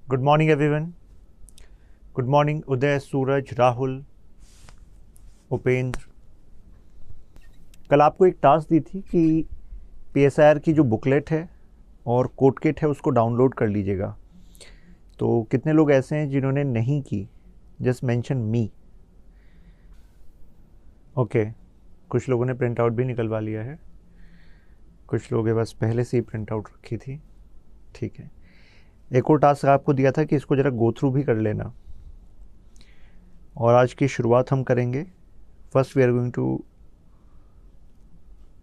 Good morning everyone. Good morning Uday, Suraj, Rahul, Upendra. कल आपको एक टास्क दी थी कि पीएसआईआर की जो बुकलेट है और कोड किट है उसको डाउनलोड कर लीजिएगा। तो कितने लोग ऐसे हैं जिन्होंने नहीं की? जस्ट मेंशन मी। ओके, कुछ लोगों ने प्रिंट आउट भी निकलवा लिया है, कुछ लोगों के पास पहले से ही प्रिंट आउट रखी थी। ठीक है, एक और टास्क आपको दिया था कि इसको ज़रा गो थ्रू भी कर लेना। और आज की शुरुआत हम करेंगे। First we are going to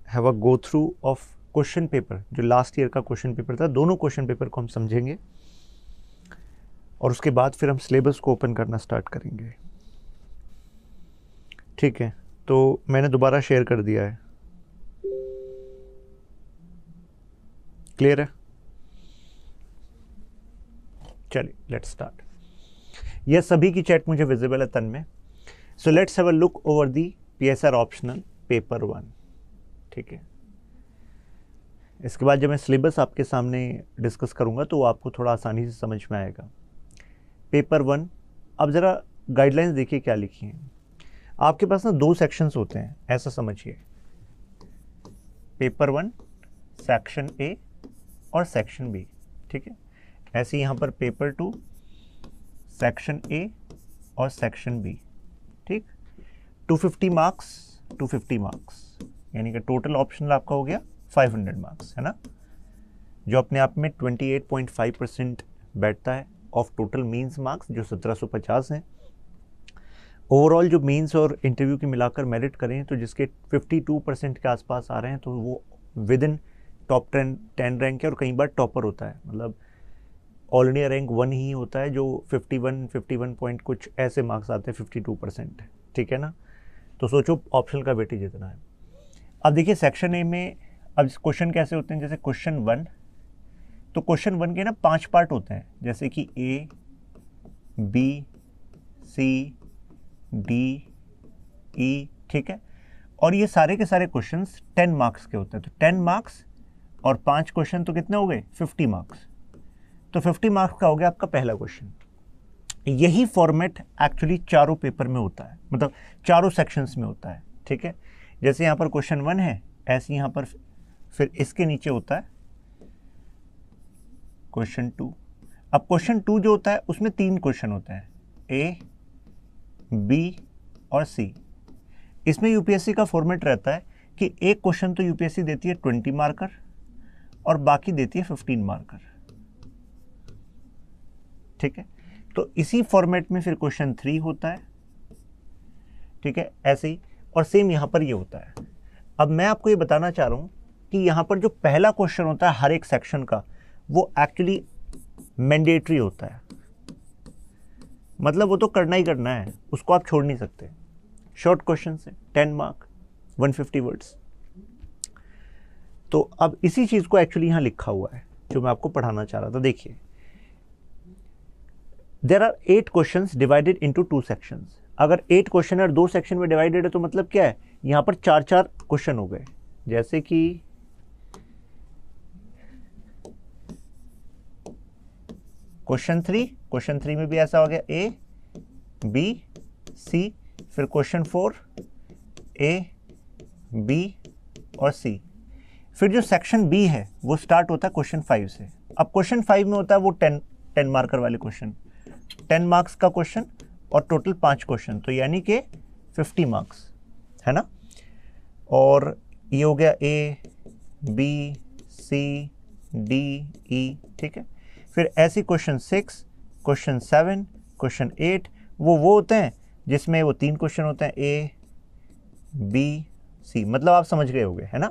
have a go through of question paper, जो लास्ट ईयर का क्वेश्चन पेपर था। दोनों क्वेश्चन पेपर को हम समझेंगे और उसके बाद फिर हम सिलेबस को ओपन करना स्टार्ट करेंगे। ठीक है, तो मैंने दोबारा शेयर कर दिया है। क्लियर है? चलिए लेट्स स्टार्ट। यह सभी की चैट मुझे विजिबल है तन में। So let's have a look over the PSR optional paper 1। ठीक है, इसके बाद जब मैं सिलेबस आपके सामने डिस्कस करूंगा तो वो आपको थोड़ा आसानी से समझ में आएगा। पेपर 1, अब ज़रा गाइडलाइंस देखिए क्या लिखी हैं। आपके पास ना 2 सेक्शंस होते हैं, ऐसा समझिए। पेपर 1 सेक्शन ए और सेक्शन बी। ठीक है, ऐसे यहाँ पर पेपर 2 सेक्शन ए और सेक्शन बी। ठीक, 250 मार्क्स 250 मार्क्स, यानी कि टोटल ऑप्शनल आपका हो गया 500 मार्क्स, है ना, जो अपने आप में 28.5% बैठता है ऑफ टोटल मीन्स मार्क्स, जो 1750 हैं। ओवरऑल जो मीन्स और इंटरव्यू की मिलाकर मेरिट करें तो जिसके 52% के आसपास आ रहे हैं, तो वो विद इन टॉप 10 रैंक है और कई बार टॉपर होता है। मतलब ऑल इंडिया रैंक 1 ही होता है जो 51 पॉइंट कुछ ऐसे मार्क्स आते हैं, 52%। ठीक है ना, तो सोचो ऑप्शनल का वेटेज इतना है। अब देखिए सेक्शन ए में अब क्वेश्चन कैसे होते हैं। जैसे क्वेश्चन 1, तो क्वेश्चन 1 के ना 5 पार्ट होते हैं, जैसे कि ए, बी, सी, डी, ई। ठीक है, और ये सारे के सारे क्वेश्चंस 10 मार्क्स के होते हैं। तो 10 मार्क्स और 5 क्वेश्चन तो कितने हो गए? 50 मार्क्स। तो 50 मार्क्स का हो गया आपका पहला क्वेश्चन। यही फॉर्मेट एक्चुअली चारों पेपर में होता है, मतलब चारों सेक्शंस में होता है। ठीक है, जैसे यहाँ पर क्वेश्चन 1 है, ऐसे यहाँ पर फिर इसके नीचे होता है क्वेश्चन 2। अब क्वेश्चन 2 जो होता है उसमें 3 क्वेश्चन होते हैं, ए, बी और सी। इसमें यूपीएससी का फॉर्मेट रहता है कि एक क्वेश्चन तो यूपीएससी देती है 20 मार्कर और बाकी देती है 15 मार्कर। ठीक है, तो इसी फॉर्मेट में फिर क्वेश्चन 3 होता है। ठीक है, ऐसे ही, और सेम यहां पर ये होता है। अब मैं आपको ये बताना चाह रहा हूं कि यहां पर जो पहला क्वेश्चन होता है हर एक सेक्शन का, वो एक्चुअली मैंडेटरी होता है। मतलब वो तो करना ही करना है, उसको आप छोड़ नहीं सकते। शॉर्ट क्वेश्चन से 10 मार्क, 150 वर्ड्स। तो अब इसी चीज को एक्चुअली यहां लिखा हुआ है जो मैं आपको पढ़ाना चाह रहा था। देखिए, there are 8 questions divided into 2 sections. अगर 8 क्वेश्चन और 2 सेक्शन में डिवाइडेड है तो मतलब क्या है, यहां पर 4-4 क्वेश्चन हो गए। जैसे कि क्वेश्चन 3 में भी ऐसा हो गया, ए, बी, सी। फिर क्वेश्चन 4, ए, बी और सी। फिर जो सेक्शन बी है वो स्टार्ट होता है क्वेश्चन 5 से। अब क्वेश्चन 5 में होता है वो 10 मार्कर वाले क्वेश्चन, 10 मार्क्स का क्वेश्चन और टोटल 5 क्वेश्चन, तो यानी कि 50 मार्क्स, है ना। और ये हो गया ए, बी, सी, डी, ई। ठीक है, फिर ऐसे क्वेश्चन 6, क्वेश्चन 7, क्वेश्चन 8 वो होते हैं जिसमें वो 3 क्वेश्चन होते हैं, ए, बी, सी। मतलब आप समझ गए होंगे, है ना।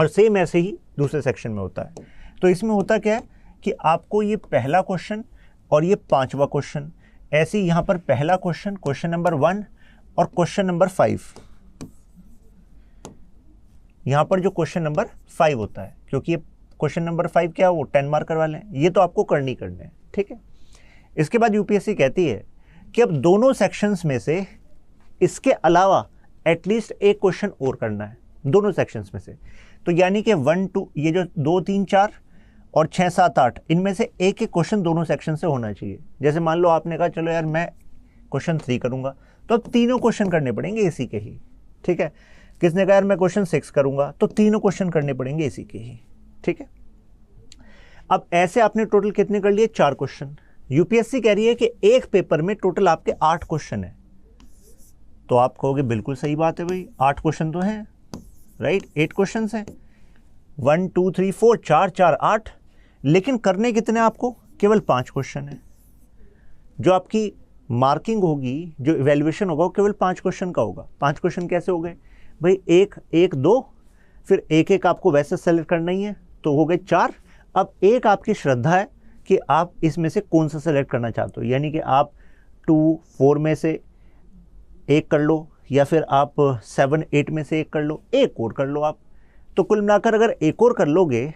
और सेम ऐसे ही दूसरे सेक्शन में होता है। तो इसमें होता क्या है कि आपको ये पहला क्वेश्चन और ये 5वां क्वेश्चन, ऐसे ही यहाँ पर पहला क्वेश्चन, क्वेश्चन नंबर 1 और क्वेश्चन नंबर 5, यहाँ पर जो क्वेश्चन नंबर 5 होता है, क्योंकि ये क्वेश्चन नंबर 5 क्या है, वो 10 मार्कर वाले हैं, ये तो आपको करने हैं। ठीक है, इसके बाद यूपीएससी कहती है कि अब दोनों सेक्शंस में से इसके अलावा एटलीस्ट एक क्वेश्चन और करना है, दोनों सेक्शंस में से। तो यानी कि 1, 2, ये जो 2, 3, 4 और 6, 7, 8 इनमें से एक एक क्वेश्चन दोनों सेक्शन से होना चाहिए। जैसे मान लो आपने कहा चलो यार मैं क्वेश्चन 3 करूंगा, तो अब तीनों क्वेश्चन करने पड़ेंगे इसी के ही, ठीक है। किसने कहा यार मैं क्वेश्चन 6 करूंगा, तो तीनों क्वेश्चन करने पड़ेंगे इसी के ही, ठीक है। अब ऐसे आपने टोटल कितने कर लिए, 4 क्वेश्चन। यूपीएससी कह रही है कि एक पेपर में टोटल आपके 8 क्वेश्चन है, तो आप कहोगे बिल्कुल सही बात है भाई, 8 क्वेश्चन तो हैं, राइट, 8 क्वेश्चन हैं, 1 2 3 4, 4 4 8, लेकिन करने कितने आपको, केवल 5 क्वेश्चन है। जो आपकी मार्किंग होगी, जो इवैल्यूएशन होगा वो केवल 5 क्वेश्चन का होगा। 5 क्वेश्चन कैसे हो गए भाई, 1 1 2, फिर एक एक आपको वैसे सेलेक्ट करना ही है, तो हो गए 4। अब एक आपकी श्रद्धा है कि आप इसमें से कौन सा सेलेक्ट करना चाहते हो, यानी कि आप 2 4 में से एक कर लो, या फिर आप 7 8 में से एक कर लो, एक और कर लो आप। तो कुल मिलाकर अगर एक और कर लोगे,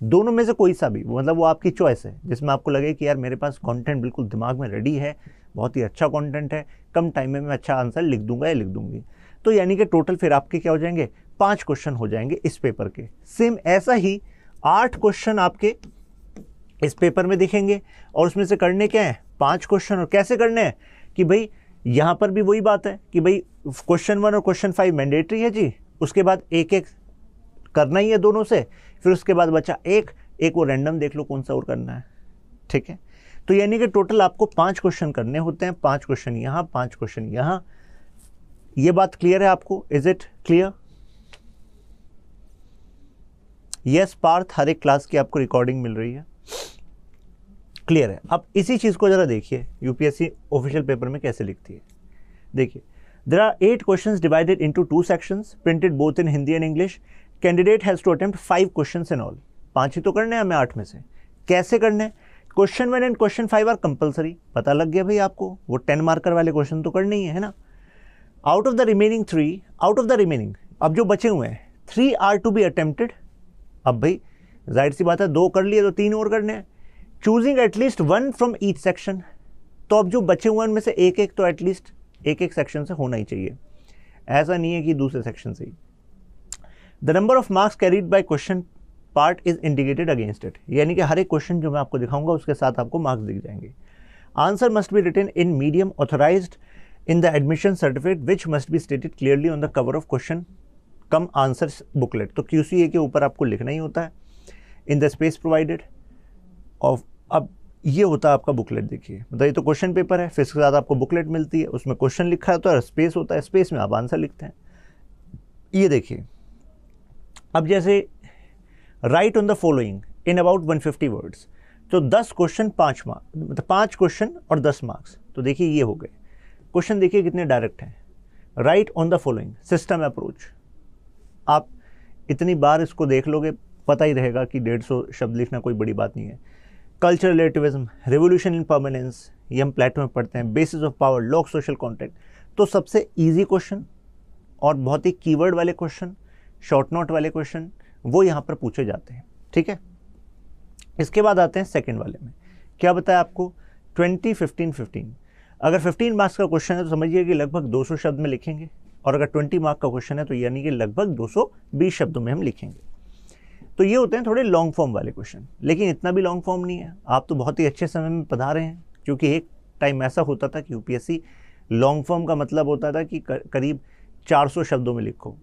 दोनों में से कोई सा भी, मतलब वो आपकी चॉइस है, जिसमें आपको लगे कि यार मेरे पास कंटेंट बिल्कुल दिमाग में रेडी है, बहुत ही अच्छा कंटेंट है, कम टाइम में मैं अच्छा आंसर लिख दूंगा या लिख दूंगी, तो यानी कि टोटल फिर आपके क्या हो जाएंगे, 5 क्वेश्चन हो जाएंगे इस पेपर के। सेम ऐसा ही 8 क्वेश्चन आपके इस पेपर में दिखेंगे, और उसमें से करने क्या है, 5 क्वेश्चन। और कैसे करने हैं कि भाई यहाँ पर भी वही बात है कि भाई क्वेश्चन 1 और क्वेश्चन 5 मैंडेटरी है जी, उसके बाद एक एक करना ही है दोनों से, फिर उसके बाद बचा एक वो रैंडम देख लो कौन सा और करना है, ठीक है। तो यानी कि टोटल आपको 5 क्वेश्चन करने होते हैं, 5 क्वेश्चन यहाँ, 5 क्वेश्चन यहाँ। ये बात क्लियर है आपको, is it clear? Yes Parth, हर एक क्लास की आपको रिकॉर्डिंग मिल रही है, क्लियर है। अब इसी चीज को जरा देखिए यूपीएससी ऑफिशियल पेपर में कैसे लिखती है। देखिए, there are 8 questions divided into 2 sections printed both in Hindi and English. Candidate has to attempt 5 questions in all. 5 ही तो करने हैं हमें 8 में से। कैसे करने हैं? Question 1 and question 5 are compulsory. पता लग गया भाई आपको, वो 10 मार्कर वाले क्वेश्चन तो करने ही है ना। आउट ऑफ द रिमेनिंग, अब जो बचे हुए हैं 3 आर टू बी अटेम्प्टेड। अब भाई जाहिर सी बात है 2 कर लिए तो 3 और करने हैं। Choosing at least 1 from each section, तो अब जो बचे हुए उनमें से एक एक तो एटलीस्ट एक सेक्शन से होना ही चाहिए, ऐसा नहीं है कि दूसरे सेक्शन से ही। The number of marks carried by question part is indicated against it, यानी कि हर एक क्वेश्चन जो मैं आपको दिखाऊंगा उसके साथ आपको मार्क्स दिख जाएंगे। Answer must be written in medium authorised in the admission certificate which must be stated clearly on the cover of question cum answer booklet. तो QCA के ऊपर आपको लिखना ही होता है in the space provided of. अब ये होता है आपका बुकलेट, देखिए मतलब ये तो क्वेश्चन पेपर है, फिर इसके साथ आपको बुकलेट मिलती है, उसमें क्वेश्चन लिखा होता है, स्पेस होता है, स्पेस में आप आंसर लिखते हैं। ये देखिए, अब जैसे right on the following in about 150 words, तो 10 क्वेश्चन 5 मार्क्स, मतलब 5 क्वेश्चन और 10 मार्क्स। तो देखिए ये हो गए क्वेश्चन, देखिए कितने डायरेक्ट हैं। Right on the following system approach, आप इतनी बार इसको देख लोगे पता ही रहेगा कि 150 शब्द लिखना कोई बड़ी बात नहीं है। Culture relativism, revolution in permanence, ये हम प्लेटो में पढ़ते हैं। Basis of power, law of social contract, तो सबसे इजी क्वेश्चन और बहुत ही कीवर्ड वाले क्वेश्चन, शॉर्ट नोट वाले क्वेश्चन, वो यहाँ पर पूछे जाते हैं, ठीक है। इसके बाद आते हैं सेकंड वाले में, क्या बताया आपको 20 15 15। अगर 15 मार्क्स का क्वेश्चन है तो समझिए कि लगभग 200 शब्द में लिखेंगे, और अगर 20 मार्क का क्वेश्चन है तो यानी कि लगभग 220 शब्दों में हम लिखेंगे। तो ये होते हैं थोड़े लॉन्ग फॉर्म वाले क्वेश्चन, लेकिन इतना भी लॉन्ग फॉर्म नहीं है। आप तो बहुत ही अच्छे समय में पढ़ा रहे हैं, क्योंकि एक टाइम ऐसा होता था कि यूपीएससी लॉन्ग फॉर्म का मतलब होता था कि करीब 400 शब्दों में लिखो,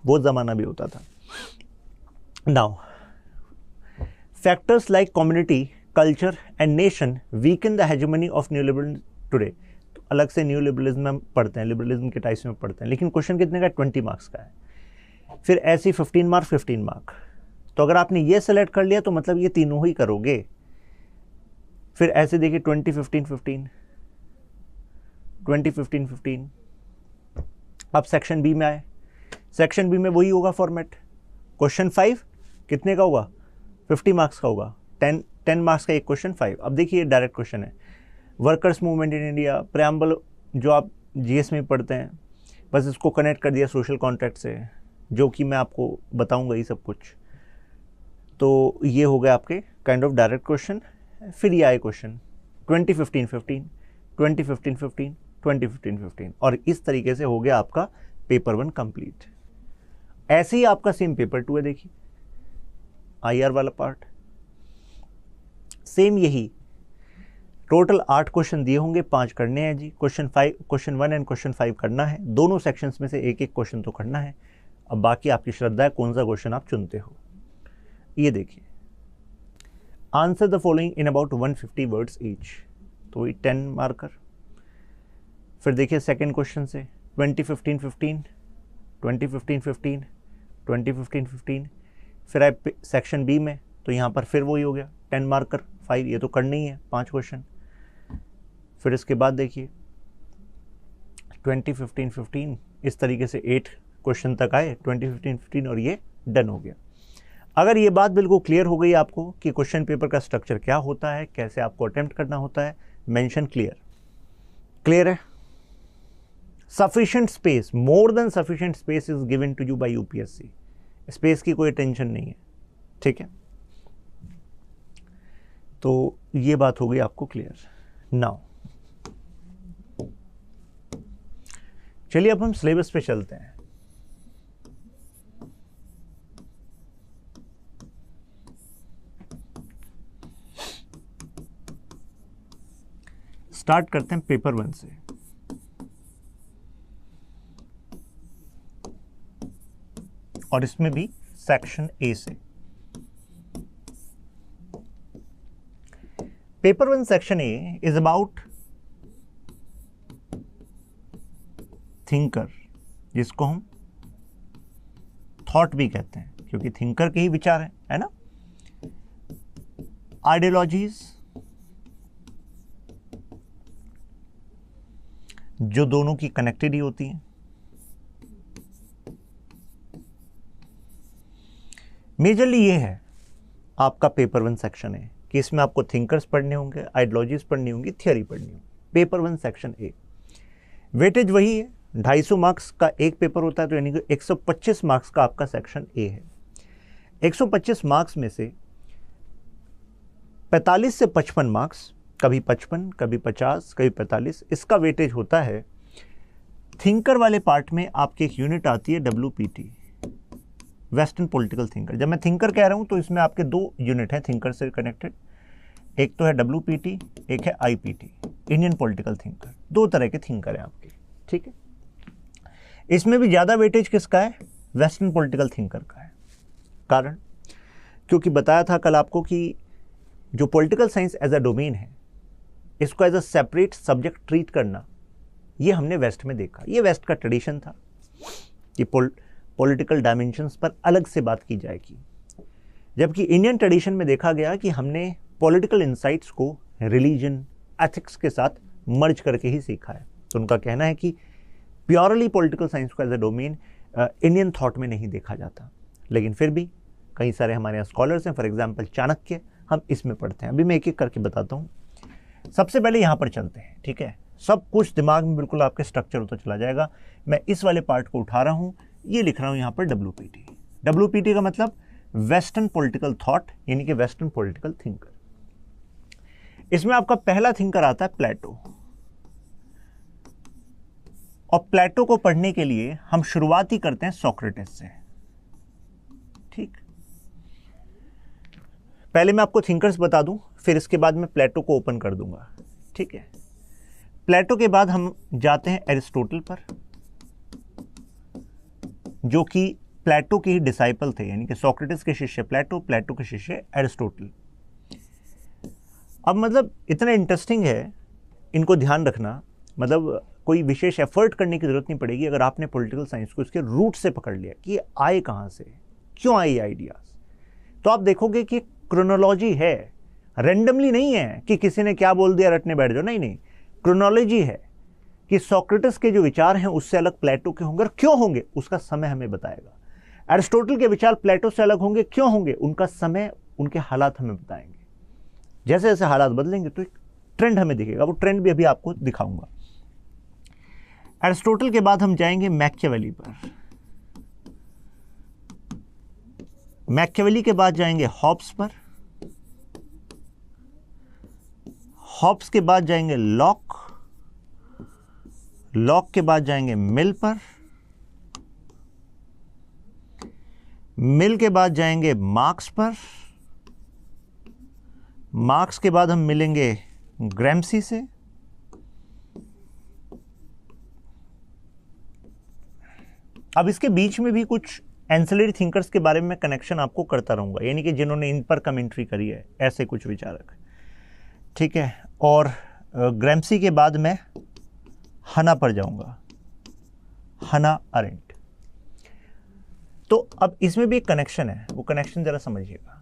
वो ज़माना भी होता था। Now factors like community, culture and nation weaken the hegemony of new liberalism today. तो अलग से न्यू लिबरलिज्म में पढ़ते हैं, लिबरलिज्म के टाइप्स में पढ़ते हैं, लेकिन क्वेश्चन कितने का, 20 मार्क्स का है। फिर ऐसी 15 मार्क 15 मार्क। तो अगर आपने ये सेलेक्ट कर लिया तो मतलब ये तीनों ही करोगे। फिर ऐसे देखिए 20 15 15, 20 15 15। अब सेक्शन बी में आए, सेक्शन बी में वही होगा फॉर्मेट। क्वेश्चन 5 कितने का होगा, 50 मार्क्स का होगा, 10 मार्क्स का एक क्वेश्चन 5। अब देखिए डायरेक्ट क्वेश्चन है, workers movement in India, preamble जो आप GS में पढ़ते हैं, बस इसको कनेक्ट कर दिया सोशल कॉन्ट्रैक्ट से, जो कि मैं आपको बताऊंगा ये सब कुछ। तो ये हो गया आपके काइंड ऑफ डायरेक्ट क्वेश्चन। फिर ये आए क्वेश्चन 20 15 15, 20 15 15, 20 15 15, और इस तरीके से हो गया आपका पेपर 1 कंप्लीट। ऐसे ही आपका सेम पेपर 2 है, देखिए IR वाला पार्ट। सेम यही टोटल 8 क्वेश्चन दिए होंगे, 5 करने हैं जी। क्वेश्चन 1 एंड क्वेश्चन 5 करना है, दोनों सेक्शंस में से एक एक क्वेश्चन तो करना है। अब बाकी आपकी श्रद्धा है कौन सा क्वेश्चन आप चुनते हो। ये देखिए, answer the following in about 150 words each, तो वही 10 मार्कर। फिर देखिए सेकेंड क्वेश्चन से 20-15-15, 20-15-15, 20-15-15। फिर आए सेक्शन बी में, तो यहाँ पर फिर वही हो गया 10 मार्कर 5, ये तो करना ही है 5 क्वेश्चन। फिर इसके बाद देखिए 20-15-15, इस तरीके से 8 क्वेश्चन तक आए 20-15-15, और ये डन हो गया। अगर ये बात बिल्कुल क्लियर हो गई आपको कि क्वेश्चन पेपर का स्ट्रक्चर क्या होता है, कैसे आपको अटेम्प्ट करना होता है, मेंशन क्लियर है। Sufficient space, more than sufficient space is given to you by UPSC, space की कोई टेंशन नहीं है, ठीक है। तो ये बात हो गई आपको क्लियर। नाउ चलिए अब हम सिलेबस पे चलते हैं। स्टार्ट करते हैं पेपर 1 से। और इसमें भी सेक्शन ए से। Paper 1 section A is about thinker, जिसको हम थॉट भी कहते हैं, क्योंकि थिंकर के ही विचार है ना। आइडियोलॉजीज, जो दोनों की कनेक्टेड ही होती हैं। मेजरली ये है आपका पेपर 1 सेक्शन है कि इसमें आपको थिंकर्स पढ़ने होंगे, आइडियोलॉजीज पढ़नी होंगी, थियरी पढ़नी होगी। पेपर 1 सेक्शन ए, वेटेज वही है, 250 मार्क्स का एक पेपर होता है, तो यानी कि 125 मार्क्स का आपका सेक्शन ए है। 125 मार्क्स में से 45 से 55 मार्क्स, कभी 55, कभी 50, कभी 45, इसका वेटेज होता है। थिंकर वाले पार्ट में आपकी एक यूनिट आती है WPT, वेस्टर्न पॉलिटिकल थिंकर। जब मैं थिंकर कह रहा हूं तो इसमें आपके 2 यूनिट हैं थिंकर से कनेक्टेड, एक तो है WPT, एक है IPT, इंडियन पॉलिटिकल थिंकर। 2 तरह के थिंकर हैं आपके, ठीक है। इसमें भी ज़्यादा वेटेज किसका है? वेस्टर्न पॉलिटिकल थिंकर का है। कारण, क्योंकि बताया था कल आपको कि जो political science as a domain है, इसको as a separate subject treat करना, ये हमने वेस्ट में देखा। ये वेस्ट का ट्रेडिशन था कि पॉलिटिकल डायमेंशंस पर अलग से बात की जाएगी, जबकि इंडियन ट्रेडिशन में देखा गया कि हमने पॉलिटिकल इंसाइट्स को रिलीजन, एथिक्स के साथ मर्ज करके ही सीखा है। तो उनका कहना है कि प्योरली पॉलिटिकल साइंस को as a domain Indian thought में नहीं देखा जाता, लेकिन फिर भी कई सारे हमारे यहाँ स्कॉलर्स हैं, फॉर एग्जाम्पल चाणक्य, हम इसमें पढ़ते हैं। अभी मैं एक एक करके बताता हूँ। सबसे पहले यहाँ पर चलते हैं, ठीक है। सब कुछ दिमाग में बिल्कुल आपके स्ट्रक्चर होता चला जाएगा। मैं इस वाले पार्ट को उठा रहा हूँ, ये लिख रहा हूँ यहाँ पर WPT। WPT का मतलब वेस्टर्न पॉलिटिकल थॉट, यानी कि वेस्टर्न पॉलिटिकल थिंकर। इसमें आपका पहला थिंकर आता है प्लेटो, और प्लेटो को पढ़ने के लिए हम शुरुआत ही करते हैं सोक्रेटिस से, ठीक। पहले मैं आपको थिंकर्स बता दूं, फिर इसके बाद मैं प्लेटो को ओपन कर दूंगा, ठीक है। प्लेटो के बाद हम जाते हैं एरिस्टोटल पर, जो कि प्लेटो के ही डिसाइपल थे, यानी कि सोक्रेटिस के शिष्य प्लेटो, प्लेटो के शिष्य एरिस्टोटल। अब मतलब इतना इंटरेस्टिंग है, इनको ध्यान रखना, मतलब कोई विशेष एफर्ट करने की जरूरत नहीं पड़ेगी अगर आपने पॉलिटिकल साइंस को इसके रूट से पकड़ लिया कि ये आए कहाँ से, क्यों आए आइडियाज। तो आप देखोगे कि क्रोनोलॉजी है, रेंडमली नहीं है कि किसी ने क्या बोल दिया रटने बैठ जाओ, नहीं नहीं, क्रोनोलॉजी है कि सोक्रेटिस के जो विचार हैं उससे अलग प्लेटो के होंगे, और क्यों होंगे उसका समय हमें बताएगा। एरिस्टोटल के विचार प्लेटो से अलग होंगे, क्यों होंगे उनका समय, उनके हालात हमें बताएंगे। जैसे जैसे हालात बदलेंगे तो एक ट्रेंड हमें दिखेगा, वो ट्रेंड भी अभी आपको दिखाऊंगा। एरिस्टोटल के बाद हम जाएंगे मैकियावेली पर, मैकियावेली के बाद जाएंगे हॉब्स पर, हॉब्स के बाद जाएंगे लॉक, लॉक के बाद जाएंगे मिल पर, मिल के बाद जाएंगे मार्क्स पर, मार्क्स के बाद हम मिलेंगे ग्रैम्सी से, अब इसके बीच में भी कुछ एंसिलरी थिंकर्स के बारे में मैं कनेक्शन आपको करता रहूंगा, यानी कि जिन्होंने इन पर कमेंट्री करी है, ऐसे कुछ विचारक, ठीक है। और ग्रैम्सी के बाद मैं हना पर जाऊंगा, हना अरेंट। तो अब इसमें भी एक कनेक्शन है, वो कनेक्शन जरा समझिएगा।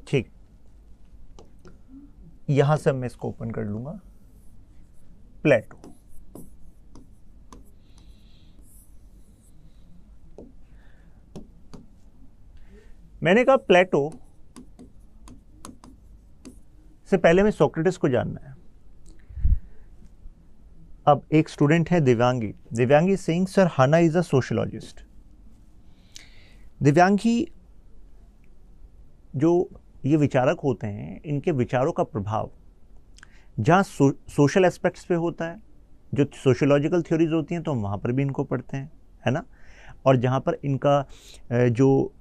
ठीक, यहां से मैं इसको ओपन कर लूंगा, प्लेटो। मैंने कहा प्लेटो से पहले में सोक्रेटिस को जानना है। अब एक स्टूडेंट है दिव्यांगी सेइंग सर हना इज अ सोशियोलॉजिस्ट। दिव्यांगी जो ये विचारक होते हैं, इनके विचारों का प्रभाव जहाँ सोशल एस्पेक्ट्स पे होता है, जो सोशियोलॉजिकल थ्योरीज होती हैं तो हम वहाँ पर भी इनको पढ़ते हैं, है ना। और जहाँ पर इनका जो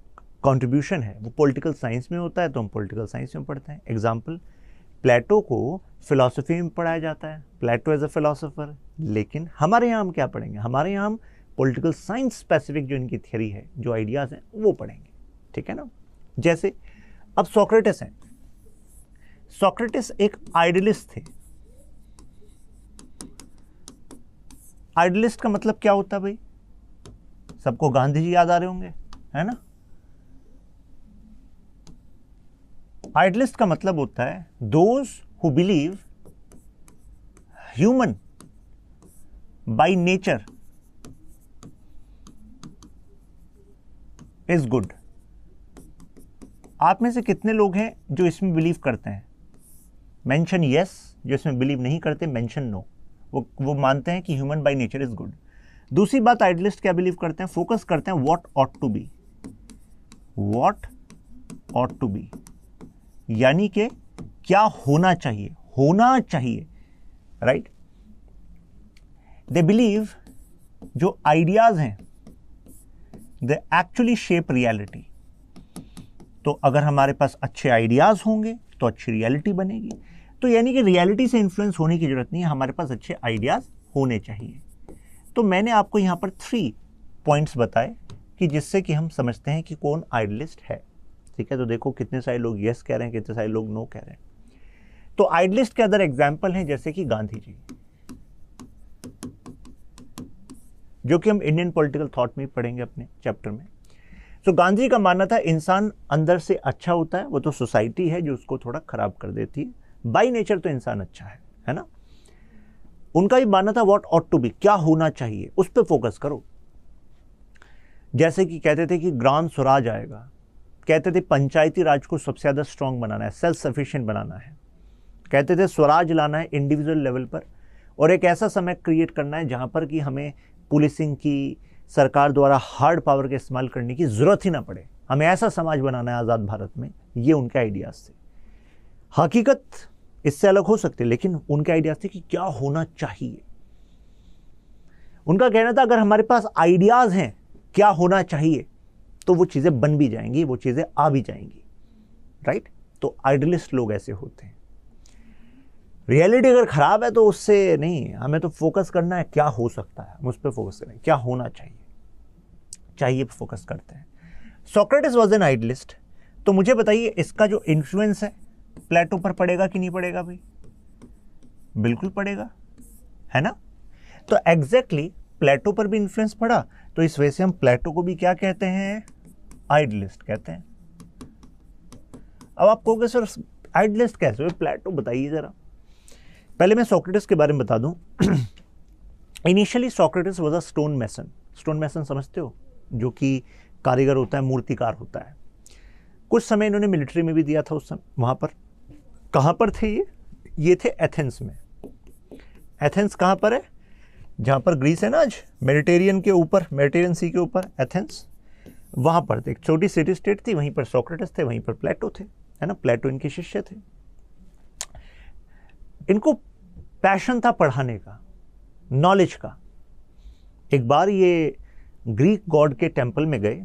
कंट्रीब्यूशन है वो पॉलिटिकल साइंस में होता है तो हम पॉलिटिकल साइंस में पढ़ते हैं। एग्जाम्पल, प्लेटो को फिलॉसफी में पढ़ाया जाता है, प्लेटो एज अ फिलोसोफर, लेकिन हमारे यहाँ हम क्या पढ़ेंगे, हमारे यहाँ हम पॉलिटिकल साइंस स्पेसिफिक जो इनकी थ्योरी है, जो आइडियाज़ हैं वो पढ़ेंगे, ठीक है ना। जैसे अब सोक्रेटिस हैं, सोक्रेटिस एक आइडियलिस्ट थे। आइडियलिस्ट का मतलब क्या होता है भाई, सबको गांधी जी याद आ रहे होंगे, है ना। आइडियलिस्ट का मतलब होता है those who believe human by nature is good. आप में से कितने लोग हैं जो इसमें बिलीव करते हैं? Mention yes. जो इसमें बिलीव नहीं करते मेंशन नो। वो मानते हैं कि human by nature is good. दूसरी बात, आइडियलिस्ट क्या बिलीव करते हैं, फोकस करते हैं what ought to be, what ought to be, यानी कि क्या होना चाहिए, होना चाहिए, राइट। दे बिलीव जो आइडियाज हैं दे एक्चुअली शेप रियलिटी। तो अगर हमारे पास अच्छे आइडियाज होंगे तो अच्छी रियलिटी बनेगी। तो यानी कि रियलिटी से इन्फ्लुएंस होने की जरूरत नहीं है, हमारे पास अच्छे आइडियाज होने चाहिए। तो मैंने आपको यहां पर 3 पॉइंट्स बताए कि जिससे कि हम समझते हैं कि कौन आइडियलिस्ट है, ठीक है। तो देखो कितने सारे लोग यस कह रहे हैं, कितने सारे लोग नो कह रहे हैं। तो आइडियलिस्ट के अदर एग्जाम्पल हैं जैसे कि गांधी जी, जो कि हम इंडियन पॉलिटिकल थॉट में पढ़ेंगे अपने चैप्टर में। तो गांधी का मानना था इंसान अंदर से अच्छा होता है, वो तो सोसाइटी है जो उसको थोड़ा खराब कर देती है, बाय नेचर तो इंसान अच्छा है ना। उनका ही मानना था व्हाट ऑट टू बी, क्या होना चाहिए, उस पर फोकस करो। जैसे कि कहते थे कि ग्राम स्वराज आएगा, कहते थे पंचायती राज को सबसे ज़्यादा स्ट्रांग बनाना है, सेल्फ सफिशिएंट बनाना है, कहते थे स्वराज लाना है इंडिविजुअल लेवल पर, और एक ऐसा समय क्रिएट करना है जहाँ पर कि हमें पुलिसिंग की, सरकार द्वारा हार्ड पावर के इस्तेमाल करने की ज़रूरत ही ना पड़े, हमें ऐसा समाज बनाना है आज़ाद भारत में। ये उनके आइडियाज़ थे। हकीकत इससे अलग हो सकती है, लेकिन उनके आइडियाज़ थे कि क्या होना चाहिए। उनका कहना था अगर हमारे पास आइडियाज़ हैं क्या होना चाहिए तो वो चीज़ें बन भी जाएंगी, वो चीज़ें आ भी जाएंगी, राइट। तो आइडियलिस्ट लोग ऐसे होते हैं। रियलिटी अगर खराब है तो उससे नहीं, हमें तो फोकस करना है क्या हो सकता है, हम उस पर फोकस करें, क्या होना चाहिए पर फोकस करते हैं। Socrates was an idealist. तो मुझे बताइए इसका जो इन्फ्लुएंस है प्लेटो पर पड़ेगा कि नहीं पड़ेगा भाई? बिल्कुल पड़ेगा, है ना। तो एग्जैक्टली प्लेटो पर भी इन्फ्लुएंस पड़ा, तो इस वजह से हम प्लेटो को भी क्या कहते हैं, आइडियलिस्ट कहते हैं। अब आप कहोगे सर आइडियलिस्ट कैसे हुए, प्लेटो बताइए जरा। पहले मैं सोक्रेटिस के बारे में बता दूं। Initially Socrates was a stone mason. Stone mason समझते हो, जो कि कारीगर होता है, मूर्तिकार होता है। कुछ समय इन्होंने मिलिट्री में भी दिया था उस समय। वहाँ पर कहाँ पर थे ये थे एथेंस में। एथेंस कहाँ पर है? जहाँ पर ग्रीस है ना आज, मेडिटेरियन के ऊपर, मेडिटेरियन सी के ऊपर एथेंस, वहाँ पर एक छोटी सिटी स्टेट थी, वहीं पर सोक्रेटिस थे, वहीं पर प्लेटो थे, है ना। प्लेटो इनके शिष्य थे। इनको पैशन था पढ़ाने का, नॉलेज का। एक बार ये ग्रीक गॉड के टेम्पल में गए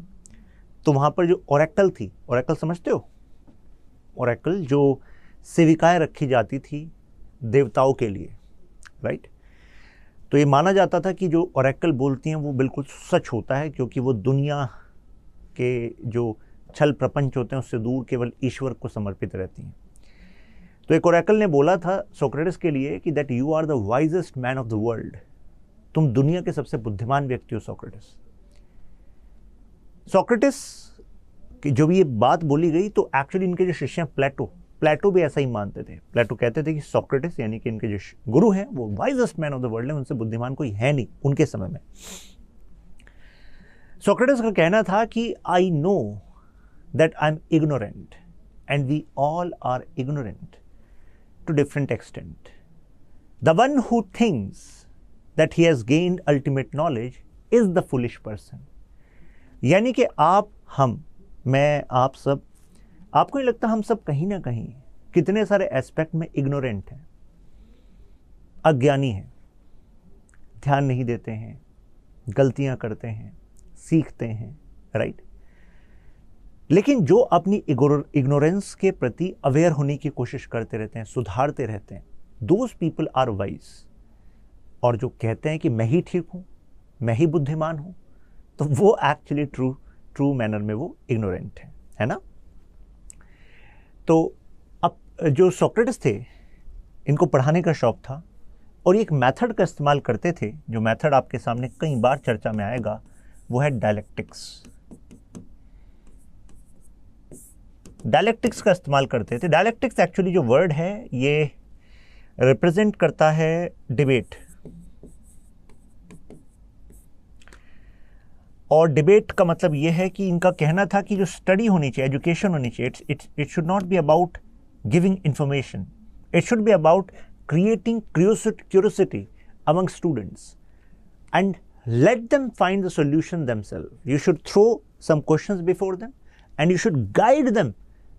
तो वहाँ पर जो ओरेकल थी, ओरेकल समझते हो? ओरेकल जो सेविकाएं रखी जाती थी देवताओं के लिए, राइट? तो ये माना जाता था कि जो ओरेकल बोलती हैं वो बिल्कुल सच होता है, क्योंकि वो दुनिया के जो छल प्रपंच होते हैं उससे दूर केवल ईश्वर को समर्पित रहती हैं। तो एक ओरेकल ने बोला था सोक्रेटिस के लिए कि that you are the wisest man of the world, तुम दुनिया के सबसे बुद्धिमान व्यक्ति हो सोक्रेटिस। सोक्रेटिस की जो भी ये बात बोली गई तो एक्चुअली इनके जो शिष्य हैं प्लेटो भी ऐसा ही मानते थे। प्लेटो कहते थे कि सोक्रेटिस यानी कि इनके जो गुरु हैं वो wisest man of the world है, उनसे बुद्धिमान कोई है नहीं उनके समय में। सोक्रेटिस का कहना था कि I know that I am ignorant and we all are ignorant to different extent. The one who thinks that he has gained ultimate knowledge is the foolish person. यानी कि आप, हम, मैं, आप सब, आपको नहीं लगता हम सब कहीं ना कहीं कितने सारे एस्पेक्ट में इग्नोरेंट हैं, अज्ञानी हैं, ध्यान नहीं देते हैं, गलतियां करते हैं, सीखते हैं, राइट? लेकिन जो अपनी इग्नोरेंस के प्रति अवेयर होने की कोशिश करते रहते हैं, सुधारते रहते हैं, दोज पीपल आर वाइज। और जो कहते हैं कि मैं ही ठीक हूं, मैं ही बुद्धिमान हूं, तो वो एक्चुअली ट्रू मैनर में वो इग्नोरेंट है ना? तो अब जो सोक्रेटिस थे इनको पढ़ाने का शौक था और एक मेथड का इस्तेमाल करते थे, जो मेथड आपके सामने कई बार चर्चा में आएगा, वो है डायलेक्टिक्स। डायलेक्टिक्स का इस्तेमाल करते थे। डायलेक्टिक्स एक्चुअली जो वर्ड है ये रिप्रेजेंट करता है डिबेट, और डिबेट का मतलब ये है कि इनका कहना था कि जो स्टडी होनी चाहिए, एजुकेशन होनी चाहिए, it should not be about giving information, it should be about creating curiosity among students and let them find the solution themselves. You should throw some questions before them and you should guide them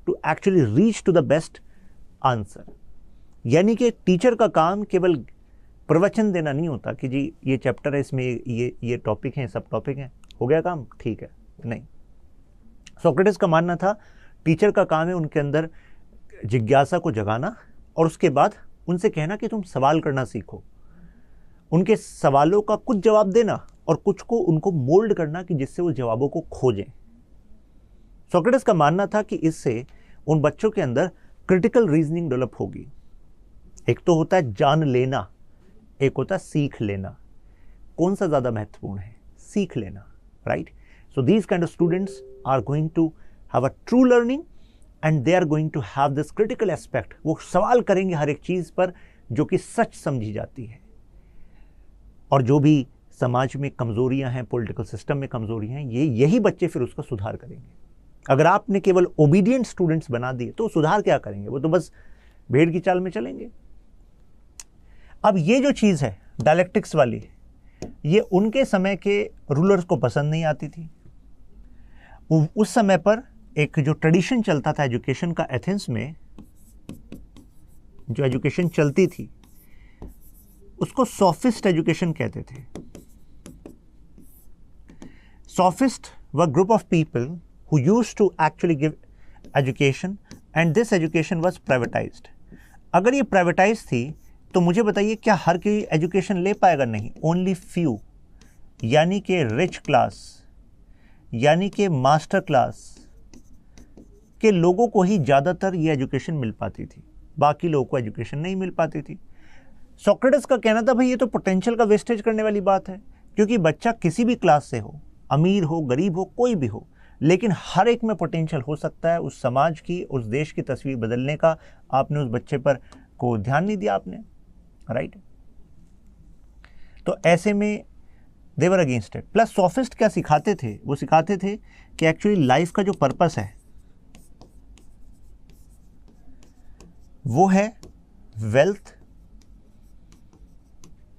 to actually reach to the best answer. यानी कि teacher का काम केवल प्रवचन देना नहीं होता कि जी ये चैप्टर है, इसमें ये टॉपिक हैं, सब टॉपिक हैं, हो गया काम, ठीक है। नहीं, सोक्रेटिस का मानना था टीचर का काम है उनके अंदर जिज्ञासा को जगाना और उसके बाद उनसे कहना कि तुम सवाल करना सीखो, उनके सवालों का कुछ जवाब देना और कुछ को उनको मोल्ड करना कि जिससे वो जवाबों को खोजें। सोक्रेटिस का मानना था कि इससे उन बच्चों के अंदर क्रिटिकल रीजनिंग डेवलप होगी। एक तो होता है जान लेना, एक होता है सीख लेना। कौन सा ज़्यादा महत्वपूर्ण है? सीख लेना, right? So these kind of students are going to have a true learning and they are going to have this critical aspect. वो सवाल करेंगे हर एक चीज़ पर जो कि सच समझी जाती है, और जो भी समाज में कमजोरियां हैं, पॉलिटिकल सिस्टम में कमजोरियां हैं, यही बच्चे फिर उसका सुधार करेंगे। अगर आपने केवल ओबीडियंट स्टूडेंट्स बना दिए तो सुधार क्या करेंगे? वो तो बस भेड़ की चाल में चलेंगे। अब ये जो चीज़ है डायलेक्टिक्स वाली, ये उनके समय के रूलर्स को पसंद नहीं आती थी। उस समय पर एक जो ट्रेडिशन चलता था एजुकेशन का, एथेंस में जो एजुकेशन चलती थी उसको सोफिस्ट एजुकेशन कहते थे। Sophist were group of people who used to actually give education and this education was privatised. अगर ये प्राइवेटाइज थी तो मुझे बताइए क्या हर कोई एजुकेशन ले पाएगा? नहीं, ओनली फ्यू, यानी कि रिच क्लास, यानी कि मास्टर क्लास के लोगों को ही ज़्यादातर ये एजुकेशन मिल पाती थी, बाकी लोगों को एजुकेशन नहीं मिल पाती थी। सोक्रेटिस का कहना था भाई ये तो पोटेंशियल का वेस्टेज करने वाली बात है, क्योंकि बच्चा किसी भी क्लास से हो, अमीर हो, गरीब हो, कोई भी हो, लेकिन हर एक में पोटेंशियल हो सकता है। उस समाज की, उस देश की तस्वीर बदलने का आपने उस बच्चे पर को ध्यान नहीं दिया आपने, राइट? तो ऐसे में देवर अगेंस्ट इट। प्लस सोफिस्ट क्या सिखाते थे? वो सिखाते थे कि एक्चुअली लाइफ का जो पर्पस है वो है वेल्थ,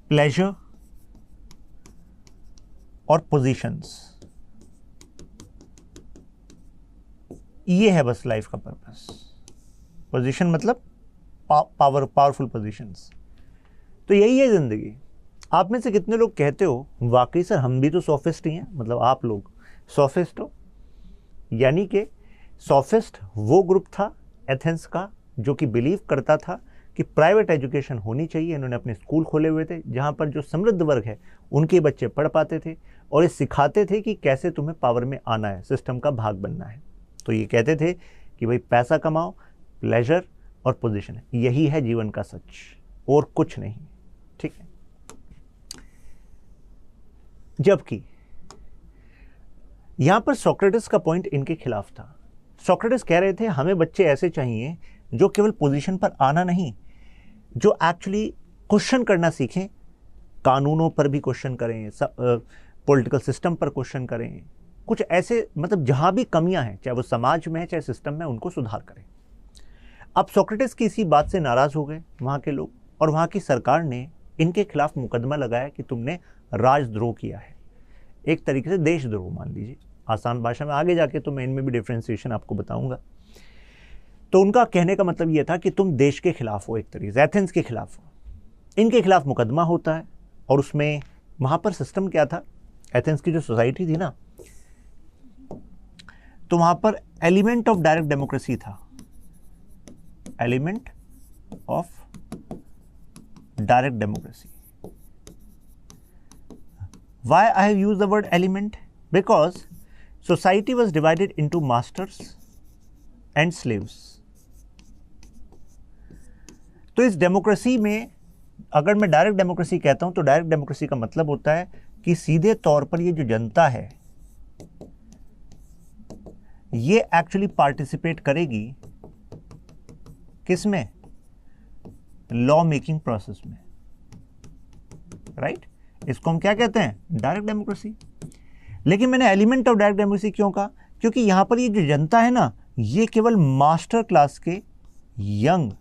प्लेजर और पोजीशंस। ये है बस लाइफ का पर्पस। पोजीशन मतलब पावरफुल पोजीशंस। तो यही है जिंदगी। आप में से कितने लोग कहते हो वाकई सर हम भी तो सोफिस्ट ही हैं, मतलब आप लोग सोफिस्ट हो? यानी कि सोफिस्ट वो ग्रुप था एथेंस का जो कि बिलीव करता था कि प्राइवेट एजुकेशन होनी चाहिए। इन्होंने अपने स्कूल खोले हुए थे जहाँ पर जो समृद्ध वर्ग है उनके बच्चे पढ़ पाते थे और ये सिखाते थे कि कैसे तुम्हें पावर में आना है, सिस्टम का भाग बनना है। तो ये कहते थे कि भाई पैसा कमाओ, प्लेजर और पोजीशन है, यही है जीवन का सच और कुछ नहीं। ठीक है। जबकि यहां पर सोक्रेटिस का पॉइंट इनके खिलाफ था। सोक्रेटिस कह रहे थे हमें बच्चे ऐसे चाहिए जो केवल पोजीशन पर आना नहीं, जो एक्चुअली क्वेश्चन करना सीखें, कानूनों पर भी क्वेश्चन करें, पॉलिटिकल सिस्टम पर क्वेश्चन करें, कुछ ऐसे मतलब जहां भी कमियां हैं चाहे वो समाज में है चाहे सिस्टम में, उनको सुधार करें। अब सोक्रेटिस की इसी बात से नाराज हो गए वहां के लोग और वहां की सरकार ने इनके खिलाफ मुकदमा लगाया कि तुमने राजद्रोह किया है, एक तरीके से देशद्रोह मान लीजिए आसान भाषा में। आगे जाके तो मैं इनमें भी डिफ्रेंसिएशन आपको बताऊंगा। तो उनका कहने का मतलब यह था कि तुम देश के खिलाफ हो, एक तरीके से एथेंस के खिलाफ हो। इनके खिलाफ मुकदमा होता है और उसमें वहां पर सिस्टम क्या था, एथेंस की जो सोसाइटी थी ना, तो वहां पर एलिमेंट ऑफ डायरेक्ट डेमोक्रेसी था, element of direct democracy. Why I have used the word element? Because society was divided into masters and slaves. तो इस डेमोक्रेसी में अगर मैं डायरेक्ट डेमोक्रेसी कहता हूं तो डायरेक्ट डेमोक्रेसी का मतलब होता है कि सीधे तौर पर ये जो जनता है ये एक्चुअली पार्टिसिपेट करेगी किसमें, लॉ मेकिंग प्रोसेस में, राइट? इसको हम क्या कहते हैं, डायरेक्ट डेमोक्रेसी। लेकिन मैंने एलिमेंट ऑफ डायरेक्ट डेमोक्रेसी क्यों कहा, क्योंकि यहां पर ये जो जनता है ना ये केवल मास्टर क्लास के यंग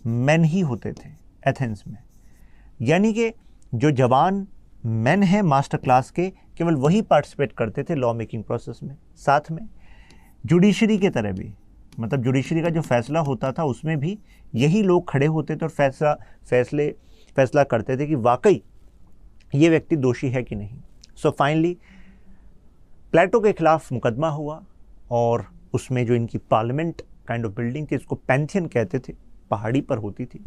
मैन ही होते थे एथेंस में। यानी कि जो जवान मैन हैं मास्टर क्लास के, केवल वही पार्टिसिपेट करते थे लॉ मेकिंग प्रोसेस में। साथ में जुडिशरी के तरह भी, मतलब जुडिशरी का जो फैसला होता था उसमें भी यही लोग खड़े होते थे और फैसला करते थे कि वाकई ये व्यक्ति दोषी है कि नहीं। सो फाइनली प्लेटो के खिलाफ मुकदमा हुआ और उसमें जो इनकी पार्लियामेंट काइंड ऑफ बिल्डिंग थी, इसको पैंथियन कहते थे, पहाड़ी पर होती थी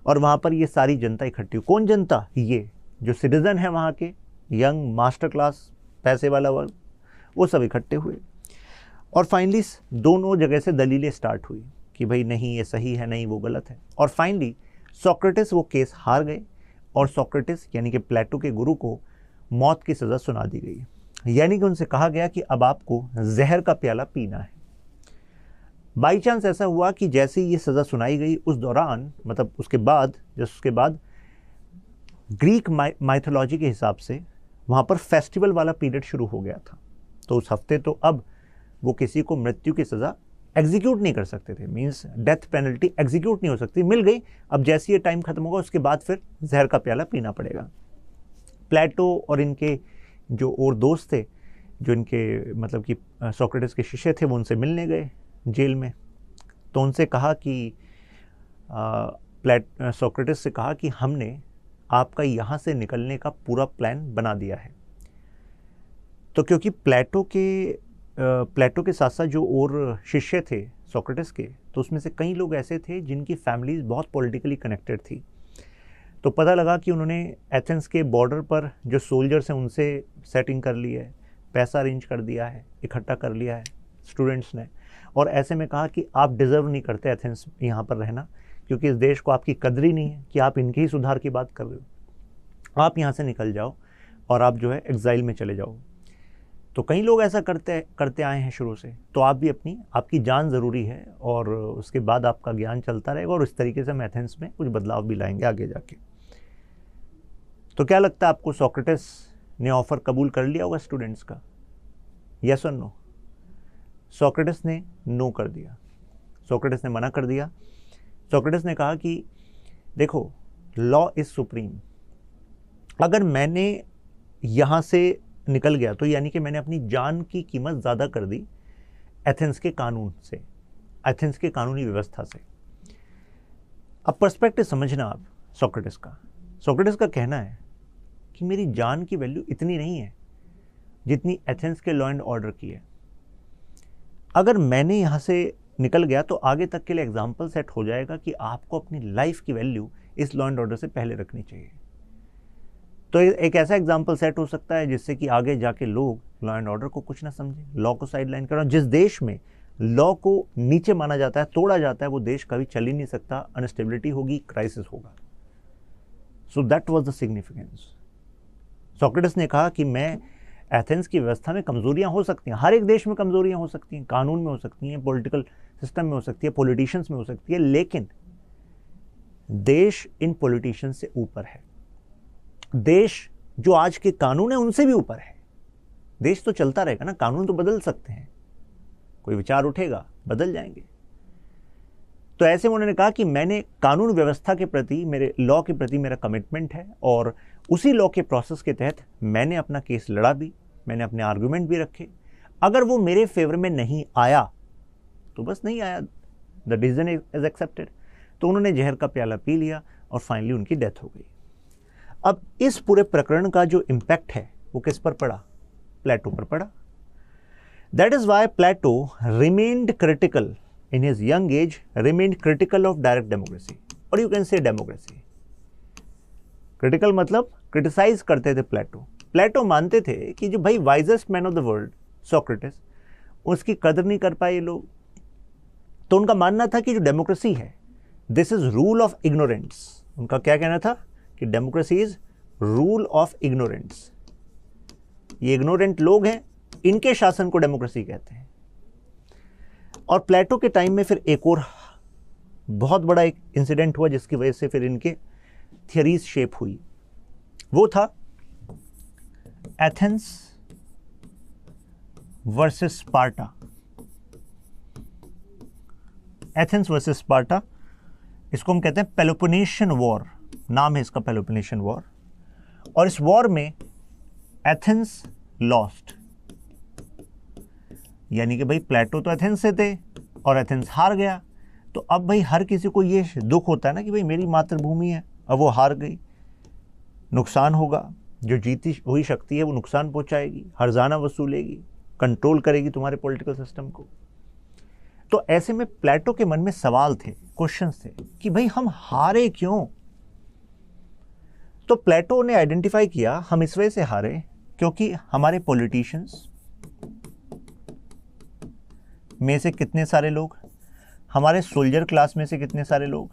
और वहाँ पर ये सारी जनता इकट्ठी हुई। कौन जनता, ये जो सिटीजन है वहाँ के यंग मास्टर क्लास पैसे वाला वर्ग, वो सब इकट्ठे हुए और फाइनली दोनों जगह से दलीलें स्टार्ट हुई कि भाई नहीं ये सही है, नहीं वो गलत है। और फाइनली सोक्रेटिस वो केस हार गए और सोक्रेटिस यानी कि प्लेटो के गुरु को मौत की सज़ा सुना दी गई। यानी कि उनसे कहा गया कि अब आपको जहर का प्याला पीना है। बाई चांस ऐसा हुआ कि जैसे ही ये सज़ा सुनाई गई उस दौरान, मतलब उसके बाद ग्रीक माइथोलॉजी के हिसाब से वहाँ पर फेस्टिवल वाला पीरियड शुरू हो गया था। तो उस हफ्ते तो अब वो किसी को मृत्यु की सज़ा एग्जीक्यूट नहीं कर सकते थे, मींस डेथ पेनल्टी एग्जीक्यूट नहीं हो सकती, मिल गई। अब जैसे ये टाइम खत्म होगा उसके बाद फिर जहर का प्याला पीना पड़ेगा। प्लेटो और इनके जो और दोस्त थे, जो इनके मतलब कि सोक्रेटिस के शिष्य थे, वो उनसे मिलने गए जेल में। तो उनसे कहा कि सोक्रेटिस से कहा कि हमने आपका यहाँ से निकलने का पूरा प्लान बना दिया है। तो क्योंकि प्लेटो के साथ साथ जो और शिष्य थे सोक्रेटिस के, तो उसमें से कई लोग ऐसे थे जिनकी फैमिलीज बहुत पॉलिटिकली कनेक्टेड थी। तो पता लगा कि उन्होंने एथेंस के बॉर्डर पर जो सोल्जर्स हैं उनसे सेटिंग कर ली है, पैसा अरेंज कर दिया है, इकट्ठा कर लिया है स्टूडेंट्स ने, और ऐसे में कहा कि आप डिज़र्व नहीं करते एथेंस यहाँ पर रहना, क्योंकि इस देश को आपकी कदर ही नहीं है कि आप इनके ही सुधार की बात कर रहे हो, आप यहाँ से निकल जाओ और आप जो है एग्जाइल में चले जाओ। तो कई लोग ऐसा करते आए हैं शुरू से। तो आप भी आपकी जान ज़रूरी है और उसके बाद आपका ज्ञान चलता रहेगा और इस तरीके से हम एथेंस में कुछ बदलाव भी लाएंगे आगे जाके। तो क्या लगता है आपको, सोक्रेटिस ने ऑफ़र कबूल कर लिया होगा स्टूडेंट्स का, यस और नो? सोक्रेटिस ने नो कर दिया, सोक्रेटिस ने मना कर दिया। सोक्रेटिस ने कहा कि देखो, लॉ इज़ सुप्रीम। अगर मैंने यहाँ से निकल गया तो यानी कि मैंने अपनी जान की कीमत ज़्यादा कर दी एथेंस के कानून से, एथेंस के कानूनी व्यवस्था से। अब पर्सपेक्टिव समझना आप सोक्रेटिस का। सोक्रेटिस का कहना है कि मेरी जान की वैल्यू इतनी नहीं है जितनी एथेंस के लॉ एंड ऑर्डर की है। अगर मैंने यहाँ से निकल गया तो आगे तक के लिए एग्जाम्पल सेट हो जाएगा कि आपको अपनी लाइफ की वैल्यू इस लॉ एंड ऑर्डर से पहले रखनी चाहिए। तो एक ऐसा एग्जाम्पल सेट हो सकता है जिससे कि आगे जाके लोग लॉ एंड ऑर्डर को कुछ ना समझें, लॉ को साइडलाइन करें। जिस देश में लॉ को नीचे माना जाता है, तोड़ा जाता है, वो देश कभी चल ही नहीं सकता, अनस्टेबिलिटी होगी, क्राइसिस होगा। So that was the significance. Socrates ने कहा कि मैं एथेंस की व्यवस्था में कमजोरियां हो सकती हैं, हर एक देश में कमजोरियां हो सकती हैं, कानून में हो सकती हैं, पॉलिटिकल सिस्टम में हो सकती है, पॉलिटिशियंस में हो सकती है, लेकिन देश इन पॉलिटिशियंस से ऊपर है। देश जो आज के कानून है उनसे भी ऊपर है। देश तो चलता रहेगा ना, कानून तो बदल सकते हैं, कोई विचार उठेगा, बदल जाएंगे। तो ऐसे में उन्होंने कहा कि मैंने कानून व्यवस्था के प्रति, मेरे लॉ के प्रति मेरा कमिटमेंट है, और उसी लॉ के प्रोसेस के तहत मैंने अपना केस लड़ा भी, मैंने अपने आर्गुमेंट भी रखे। अगर वो मेरे फेवर में नहीं आया तो बस नहीं आया, द डिसीजन इज एक्सेप्टेड। तो उन्होंने जहर का प्याला पी लिया और फाइनली उनकी डेथ हो गई। अब इस पूरे प्रकरण का जो इम्पैक्ट है वो किस पर पड़ा? प्लेटो पर पड़ा। That is why Plato remained critical in his young age, remained critical of direct democracy, or you can say democracy. Critical मतलब criticize करते थे प्लेटो। प्लेटो मानते थे कि जो भाई wisest man of the world Socrates, उसकी कदर नहीं कर पाए लोग। तो उनका मानना था कि जो डेमोक्रेसी है, this is rule of ignorance. उनका क्या कहना था कि democracy is rule of ignorance. ये इग्नोरेंट लोग हैं, इनके शासन को डेमोक्रेसी कहते हैं। और प्लेटो के टाइम में फिर एक और बहुत बड़ा एक इंसिडेंट हुआ जिसकी वजह से फिर इनके थियरीज शेप हुई। वो था Athens versus Sparta. Athens versus Sparta, इसको हम कहते हैं पेलोपोनेशियन वॉर, नाम है इसका पेलोपोनेशियन वॉर। और इस वॉर में एथेंस लॉस्ट, यानी कि भाई प्लेटो तो एथेंस से थे और एथेंस हार गया। तो अब भाई हर किसी को ये दुख होता है ना कि भाई मेरी मातृभूमि है, अब वो हार गई, नुकसान होगा। जो जीती हुई शक्ति है वो नुकसान पहुंचाएगी, हर्जाना वसूलेगी, कंट्रोल करेगी तुम्हारे पॉलिटिकल सिस्टम को। तो ऐसे में प्लेटो के मन में सवाल थे, क्वेश्चंस थे कि भाई हम हारे क्यों। तो प्लेटो ने आइडेंटिफाई किया हम इस वजह से हारे क्योंकि हमारे पॉलिटिशियंस में से कितने सारे लोग, हमारे सोल्जर क्लास में से कितने सारे लोग,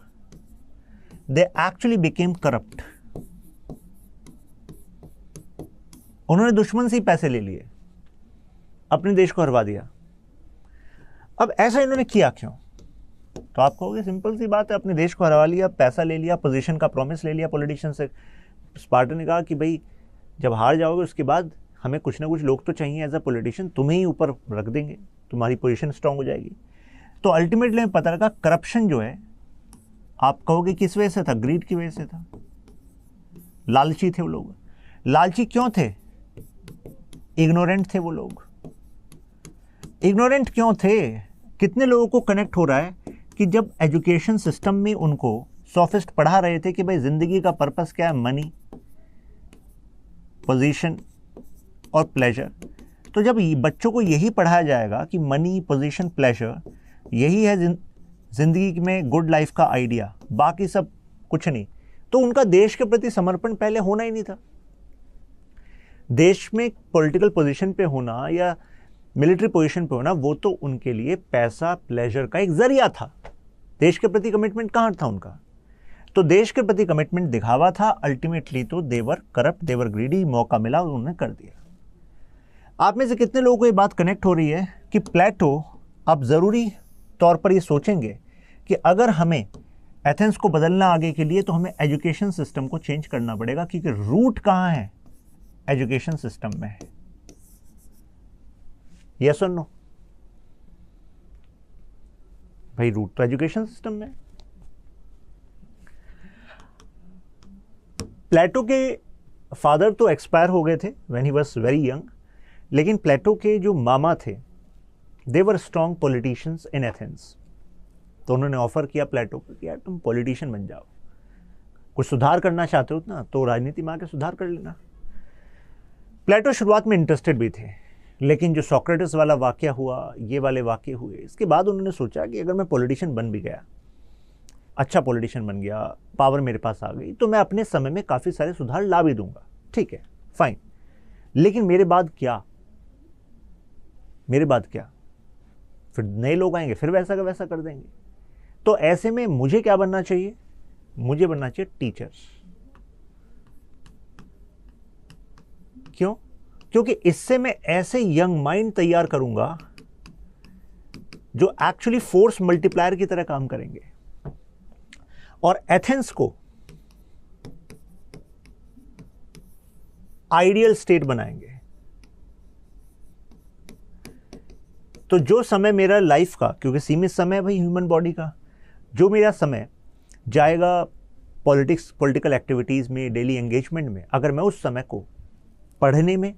दे एक्चुअली बिकेम करप्ट। उन्होंने दुश्मन से ही पैसे ले लिए, अपने देश को हरवा दिया। अब ऐसा इन्होंने किया क्यों? तो आप कहोगे सिंपल सी बात है, अपने देश को हरवा लिया, पैसा ले लिया, पोजीशन का प्रॉमिस ले लिया पॉलिटिशियन से। स्पार्टा ने कहा कि भाई जब हार जाओगे उसके बाद हमें कुछ ना कुछ लोग तो चाहिए एज अ पॉलिटिशियन, तुम्हें ही ऊपर रख देंगे, तुम्हारी पोजीशन स्ट्रांग हो जाएगी। तो अल्टीमेटली हमें पता लगा करप्शन जो है, आप कहोगे किस वजह से था? ग्रीड की वजह से था। लालची थे वो लोग। लालची क्यों थे? इग्नोरेंट थे वो लोग। इग्नोरेंट क्यों थे? कितने लोगों को कनेक्ट हो रहा है कि जब एजुकेशन सिस्टम में उनको सॉफिस्ट पढ़ा रहे थे कि भाई जिंदगी का पर्पस क्या है, मनी, पोजीशन और प्लेजर। तो जब बच्चों को यही पढ़ाया जाएगा कि मनी, पोजीशन, प्लेजर यही है जिंदगी में गुड लाइफ का आइडिया, बाकी सब कुछ नहीं, तो उनका देश के प्रति समर्पण पहले होना ही नहीं था। देश में पॉलिटिकल पोजीशन पे होना या मिलिट्री पोजीशन पे होना वो तो उनके लिए पैसा, प्लेजर का एक जरिया था। देश के प्रति कमिटमेंट कहाँ था उनका? तो देश के प्रति कमिटमेंट दिखावा था। अल्टीमेटली तो देवर करप्ट, देवर ग्रीडी। मौका मिला उन्होंने कर दिया। आप में से कितने लोगों को ये बात कनेक्ट हो रही है कि प्लेटो अब ज़रूरी तौर पर ये सोचेंगे कि अगर हमें एथेंस को बदलना आगे के लिए तो हमें एजुकेशन सिस्टम को चेंज करना पड़ेगा, क्योंकि रूट कहाँ है? एजुकेशन सिस्टम में है। यस और नो? भाई रूट तो एजुकेशन सिस्टम में। प्लेटो के फादर तो एक्सपायर हो गए थे when he was very young, लेकिन प्लेटो के जो मामा थे दे वर स्ट्रॉन्ग पॉलिटिशियंस इन एथेंस। तो उन्होंने ऑफर किया प्लेटो को कि यार तुम पॉलिटिशियन बन जाओ, कुछ सुधार करना चाहते हो ना तो राजनीति में आके सुधार कर लेना। प्लेटो शुरुआत में इंटरेस्टेड भी थे, लेकिन जो सोक्रेटिस वाला वाकया हुआ, ये वाले वाकये हुए, इसके बाद उन्होंने सोचा कि अगर मैं पॉलिटिशियन बन भी गया, अच्छा पॉलिटिशियन बन गया, पावर मेरे पास आ गई, तो मैं अपने समय में काफ़ी सारे सुधार ला भी दूंगा, ठीक है फाइन, लेकिन मेरे बाद क्या, मेरे बाद क्या, फिर नए लोग आएंगे फिर वैसा का वैसा कर देंगे। तो ऐसे में मुझे क्या बनना चाहिए, मुझे बनना चाहिए टीचर। क्यों? क्योंकि इससे मैं ऐसे यंग माइंड तैयार करूंगा जो एक्चुअली फोर्स मल्टीप्लायर की तरह काम करेंगे और एथेंस को आइडियल स्टेट बनाएंगे। तो जो समय मेरा लाइफ का, क्योंकि सीमित समय है भाई ह्यूमन बॉडी का, जो मेरा समय जाएगा पॉलिटिक्स, पॉलिटिकल एक्टिविटीज़ में, डेली एंगेजमेंट में, अगर मैं उस समय को पढ़ने में,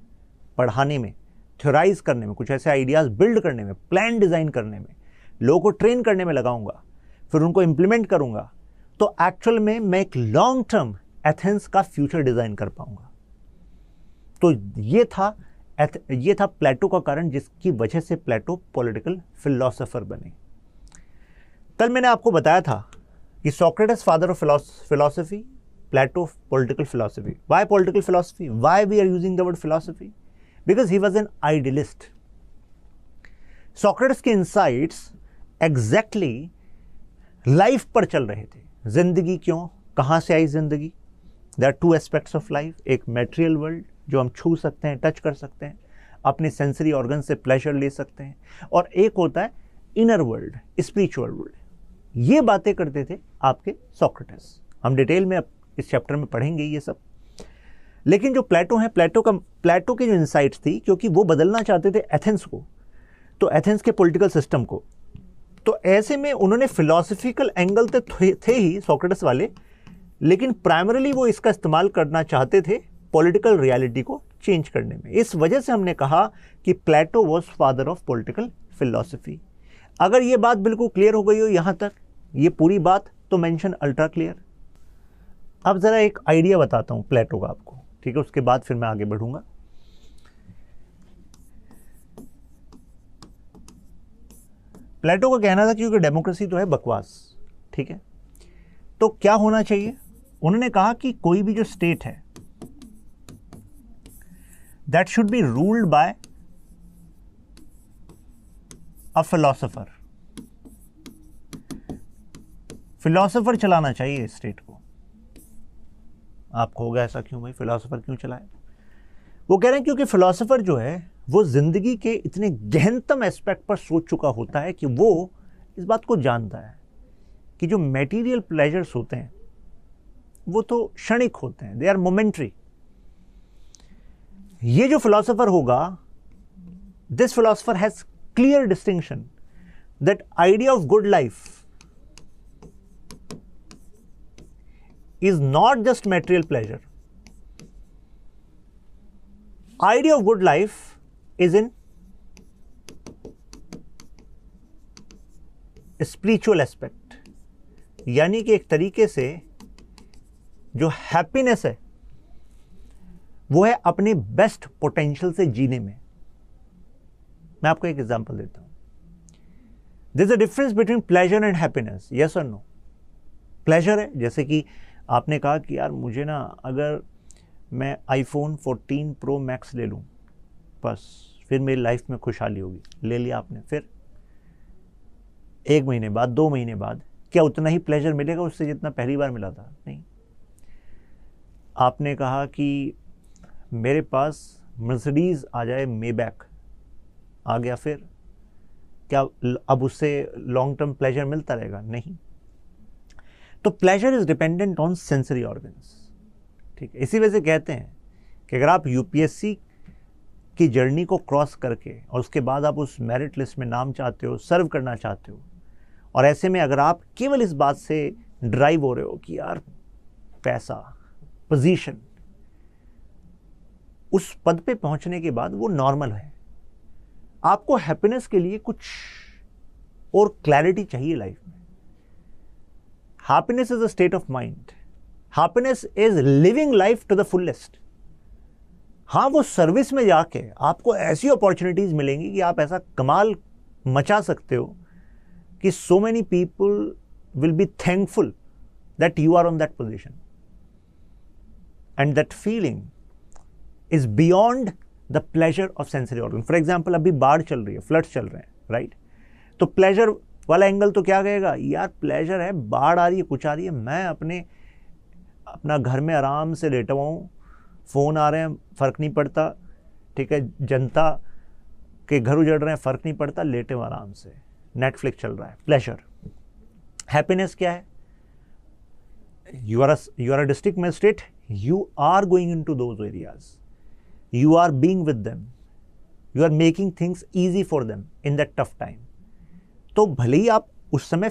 पढ़ाने में, थ्योराइज करने में, कुछ ऐसे आइडियाज़ बिल्ड करने में, प्लान डिज़ाइन करने में, लोगों को ट्रेन करने में लगाऊंगा, फिर उनको इम्प्लीमेंट करूंगा, तो एक्चुअल में मैं एक लॉन्ग टर्म एथेंस का फ्यूचर डिज़ाइन कर पाऊंगा। तो ये था प्लेटो का कारण, जिसकी वजह से प्लेटो पॉलिटिकल फिलोसोफर बने। कल मैंने आपको बताया था कि Socrates father of philosophy, Plato political philosophy. Why political philosophy? Why we are using the word philosophy? Because he was an idealist. Socrates के इंसाइट्स एग्जैक्टली लाइफ पर चल रहे थे। जिंदगी क्यों, कहाँ से आई जिंदगी? There are two aspects of life, एक मैटेरियल वर्ल्ड जो हम छू सकते हैं, टच कर सकते हैं, अपने सेंसरी ऑर्गन से प्लेजर ले सकते हैं, और एक होता है इनर वर्ल्ड, स्पिरिचुअल वर्ल्ड। ये बातें करते थे आपके सोक्रेटिस। हम डिटेल में अब इस चैप्टर में पढ़ेंगे ये सब। लेकिन जो प्लेटो है, प्लेटो की जो इंसाइट्स थी, क्योंकि वो बदलना चाहते थे एथेंस को, तो एथेंस के पॉलिटिकल सिस्टम को, तो ऐसे में उन्होंने फिलोसफिकल एंगल तो थे ही सोक्रेटिस वाले, लेकिन प्राइमरीली वो इसका इस्तेमाल करना चाहते थे पॉलिटिकल रियलिटी को चेंज करने में। इस वजह से हमने कहा कि Plato was father of political philosophy. अगर ये बात बिल्कुल क्लियर हो गई हो यहां तक, ये पूरी बात, तो मेंशन अल्ट्रा क्लियर। अब जरा एक आइडिया बताता हूं प्लेटो का आपको, ठीक है, उसके बाद फिर मैं आगे बढ़ूंगा। प्लेटो का कहना था क्योंकि डेमोक्रेसी तो है बकवास, ठीक है, तो क्या होना चाहिए? उन्होंने कहा कि कोई भी जो स्टेट है that should be ruled by a philosopher. Philosopher चलाना चाहिए इस स्टेट को। आपको होगा ऐसा क्यों भाई, फिलोसोफर क्यों चलाए? वो कह रहे हैं क्योंकि फिलोसोफर जो है वो जिंदगी के इतने गहनतम एस्पेक्ट पर सोच चुका होता है कि वो इस बात को जानता है कि जो मटेरियल प्लेजर्स होते हैं वो तो क्षणिक होते हैं, दे आर मोमेंट्री। ये जो फिलोसोफर होगा, this philosopher has clear distinction that idea of good life is not just material pleasure. Idea of good life is in spiritual aspect, यानी कि एक तरीके से जो हैप्पीनेस है वो है अपने बेस्ट पोटेंशियल से जीने में। मैं आपको एक एग्जांपल देता हूं। There is a difference between pleasure and happiness, yes और नो? प्लेजर है, जैसे कि आपने कहा कि यार मुझे ना, अगर मैं आईफोन 14 प्रो मैक्स ले लूँ बस फिर मेरी लाइफ में खुशहाली होगी। ले लिया आपने, फिर 1 महीने बाद, 2 महीने बाद क्या उतना ही प्लेजर मिलेगा उससे जितना पहली बार मिला था? नहीं। आपने कहा कि मेरे पास मर्सिडीज़ आ जाए, मेबैक आ गया, फिर क्या अब उससे लॉन्ग टर्म प्लेजर मिलता रहेगा? नहीं। तो pleasure is dependent on sensory organs, ठीक है। इसी वजह से कहते हैं कि अगर आप यूपीएससी की जर्नी को क्रॉस करके और उसके बाद आप उस मेरिट लिस्ट में नाम चाहते हो, सर्व करना चाहते हो, और ऐसे में अगर आप केवल इस बात से ड्राइव हो रहे हो कि यार पैसा, पोजीशन, उस पद पे पहुंचने के बाद वो नॉर्मल है। आपको हैप्पीनेस के लिए कुछ और क्लैरिटी चाहिए लाइफ में। Happiness is a state of mind. Happiness is living life to the fullest. हाँ, वो सर्विस में जाके आपको ऐसी अपॉर्चुनिटीज मिलेंगी कि आप ऐसा कमाल मचा सकते हो कि so many people will be thankful that you are on that position, and that feeling is beyond the pleasure of sensory organ. For example, अभी बाढ़ चल रही है, फ्लड्स चल रहे हैं, राइट? तो प्लेजर वाला एंगल तो क्या कहेगा, यार प्लेजर है, बाढ़ आ रही है, कुछ आ रही है, मैं अपना घर में आराम से लेटा हुआ हूँ, फ़ोन आ रहे हैं, फ़र्क नहीं पड़ता, ठीक है, जनता के घर उजड़ रहे हैं, फ़र्क नहीं पड़ता, लेटे हुए आराम से, नेटफ्लिक्स चल रहा है, प्लेजर। हैप्पीनेस क्या है? You are a district magistrate, you are going into those areas, you are being with them, you are making things easy for them in that tough time। तो भले ही आप उस समय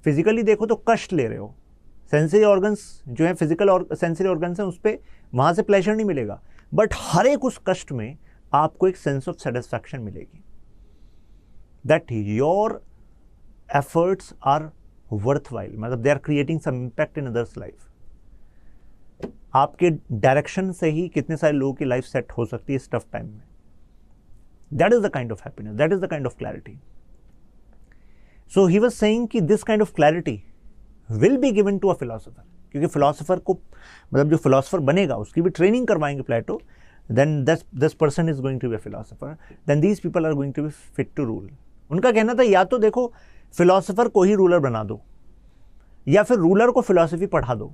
फिजिकली देखो तो कष्ट ले रहे हो, सेंसरी ऑर्गन्स जो है, फिजिकल और सेंसरी ऑर्गन्स हैं, उस पर वहाँ से प्लेजर नहीं मिलेगा, बट हर एक उस कष्ट में आपको एक सेंस ऑफ सेटिस्फैक्शन मिलेगी, that your efforts are worthwhile, मतलब they are creating some impact in others life. आपके डायरेक्शन से ही कितने सारे लोगों की लाइफ सेट हो सकती है इस टफ टाइम में। That is the kind of happiness, that is the kind of clarity. So he was saying कि this kind of clarity will be given to a philosopher, क्योंकि फिलोसोफर को, मतलब जो फिलोसोफर बनेगा उसकी भी ट्रेनिंग करवाएंगे Plato, then this person is going to be a philosopher, then these people are going to be fit to rule. उनका कहना था, या तो देखो फिलोसोफर को ही रूलर बना दो, या फिर रूलर को फिलोसफी पढ़ा दो,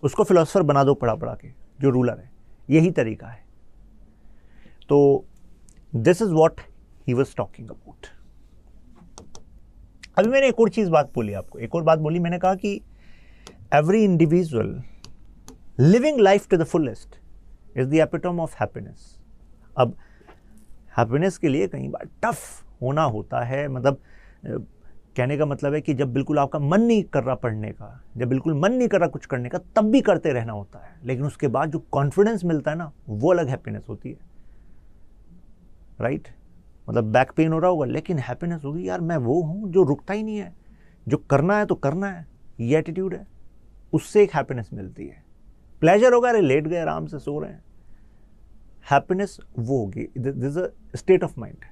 उसको फिलोसोफर बना दो पढ़ा के, जो रूलर है, यही तरीका है। तो this is what he was talking about. अभी मैंने एक और चीज बात बोली आपको, एक और बात बोली, मैंने कहा कि every individual living life to the fullest is the epitome of happiness. अब हैप्पीनेस के लिए कई बार टफ होना होता है, मतलब कहने का मतलब है कि जब बिल्कुल आपका मन नहीं कर रहा पढ़ने का, जब बिल्कुल मन नहीं कर रहा कुछ करने का, तब भी करते रहना होता है, लेकिन उसके बाद जो कॉन्फिडेंस मिलता है ना, वो अलग हैप्पीनेस होती है, राइट? मतलब बैक पेन हो रहा होगा, लेकिन हैप्पीनेस होगी, यार मैं वो हूँ जो रुकता ही नहीं है, जो करना है तो करना है, ये एटीट्यूड है, उससे एक हैप्पीनेस मिलती है। प्लेजर होगा, अरे लेट गए आराम से सो रहे हैं, हैप्पीनेस वो होगी, this is a state of mind.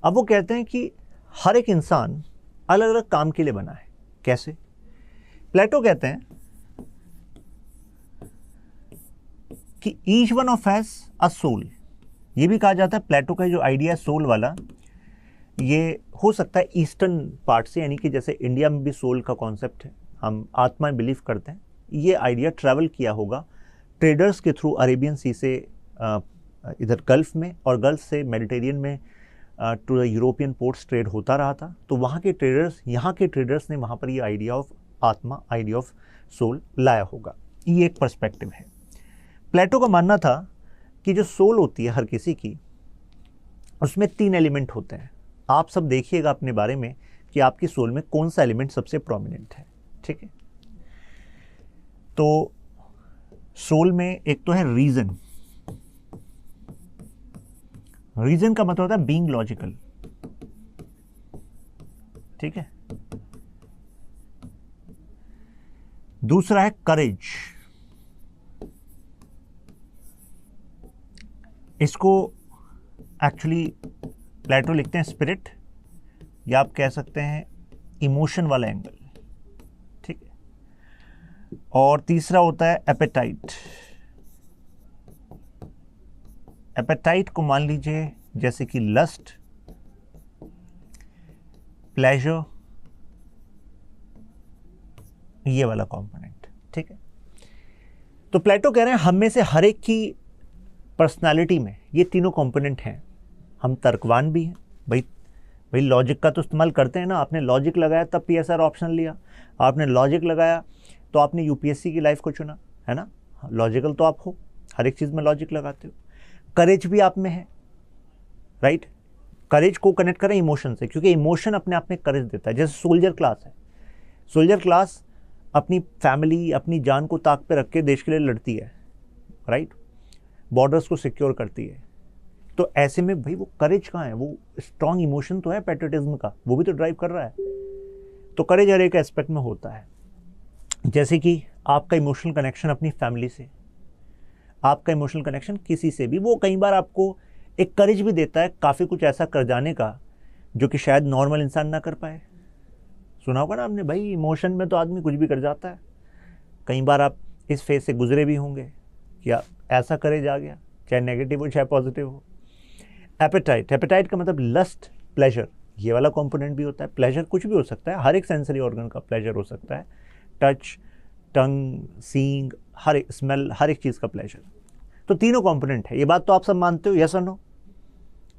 अब वो कहते हैं कि हर एक इंसान अलग अलग काम के लिए बना है। कैसे? प्लेटो कहते हैं कि each one of has a soul. ये भी कहा जाता है, प्लेटो का जो आइडिया है सोल वाला, ये हो सकता है ईस्टर्न पार्ट से, यानी कि जैसे इंडिया में भी सोल का कॉन्सेप्ट है, हम आत्मा बिलीव करते हैं, ये आइडिया ट्रैवल किया होगा ट्रेडर्स के थ्रू अरेबियन सी से इधर गल्फ में, और गल्फ से मेडिटेरियन में to the European ports trade होता रहा था। तो वहाँ के ट्रेडर्स, यहाँ के ट्रेडर्स ने वहाँ पर ये आइडिया ऑफ आत्मा, आइडिया ऑफ सोल लाया होगा। ये एक पर्सपेक्टिव है। प्लेटो का मानना था कि जो सोल होती है हर किसी की, उसमें 3 एलिमेंट होते हैं। आप सब देखिएगा अपने बारे में कि आपकी सोल में कौन सा एलिमेंट सबसे प्रोमिनेंट है, ठीक है? तो सोल में एक तो है रीजन। रीजन का मतलब होता है बीइंग लॉजिकल, ठीक है? दूसरा है करेज। इसको एक्चुअली प्लेटो लिखते हैं स्पिरिट, या आप कह सकते हैं इमोशन वाला एंगल, ठीक है? और तीसरा होता है एपेटाइट। एपेटाइट को मान लीजिए जैसे कि लस्ट, प्लेजर, ये वाला कंपोनेंट, ठीक है? तो प्लेटो कह रहे हैं हम में से हर एक की पर्सनालिटी में ये तीनों कंपोनेंट हैं। हम तर्कवान भी हैं, भाई लॉजिक का तो इस्तेमाल करते हैं ना। आपने लॉजिक लगाया तब पीएसआर ऑप्शन लिया, आपने लॉजिक लगाया तो आपने यूपीएससी की लाइफ को चुना, है ना? लॉजिकल तो आप हो, हर एक चीज़ में लॉजिक लगाते हो। करेज भी आप में है, राइट? करेज को कनेक्ट करें इमोशन से, क्योंकि इमोशन अपने आप में करेज देता है। जैसे सोल्जर क्लास है, सोल्जर क्लास अपनी फैमिली, अपनी जान को ताक पे रख के देश के लिए लड़ती है, राइट? बॉर्डर्स को सिक्योर करती है। तो ऐसे में भाई वो करेज कहाँ है? वो स्ट्रॉन्ग इमोशन तो है पैट्रियटिज्म का, वो भी तो ड्राइव कर रहा है। तो करेज हर एक एस्पेक्ट में होता है। जैसे कि आपका इमोशनल कनेक्शन अपनी फैमिली से, आपका इमोशनल कनेक्शन किसी से भी, वो कई बार आपको एक करेज भी देता है काफ़ी कुछ ऐसा कर जाने का जो कि शायद नॉर्मल इंसान ना कर पाए। सुना होगा ना आपने, भाई इमोशन में तो आदमी कुछ भी कर जाता है। कई बार आप इस फेज से गुजरे भी होंगे कि ऐसा करेज आ गया, चाहे नेगेटिव हो चाहे पॉजिटिव हो। एपेटाइट, एपेटाइट का मतलब लस्ट, प्लेजर, ये वाला कंपोनेंट भी होता है। प्लेजर कुछ भी हो सकता है, हर एक सेंसरी ऑर्गन का प्लेजर हो सकता है। टच, टंग, सीइंग, हर एक स्मेल, हर एक चीज़ का प्लेजर। तो तीनों कंपोनेंट है। ये बात तो आप सब मानते हो, यस और नो?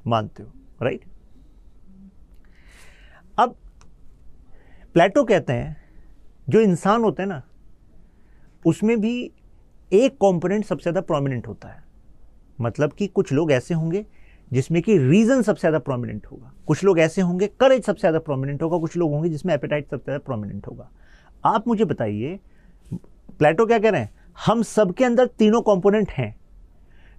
मानते हो, राइट? अब प्लेटो कहते हैं जो इंसान होते हैं ना, उसमें भी एक कंपोनेंट सबसे ज़्यादा प्रोमिनेंट होता है। मतलब कि कुछ लोग ऐसे होंगे जिसमें कि रीजन सबसे ज़्यादा प्रोमिनेंट होगा, कुछ लोग ऐसे होंगे करेज सबसे ज़्यादा प्रोमिनेंट होगा, कुछ लोग होंगे जिसमें एपेटाइट सबसे ज़्यादा प्रोमिनेंट होगा। आप मुझे बताइए, प्लेटो क्या कह रहे हैं? हम सबके अंदर तीनों कंपोनेंट हैं,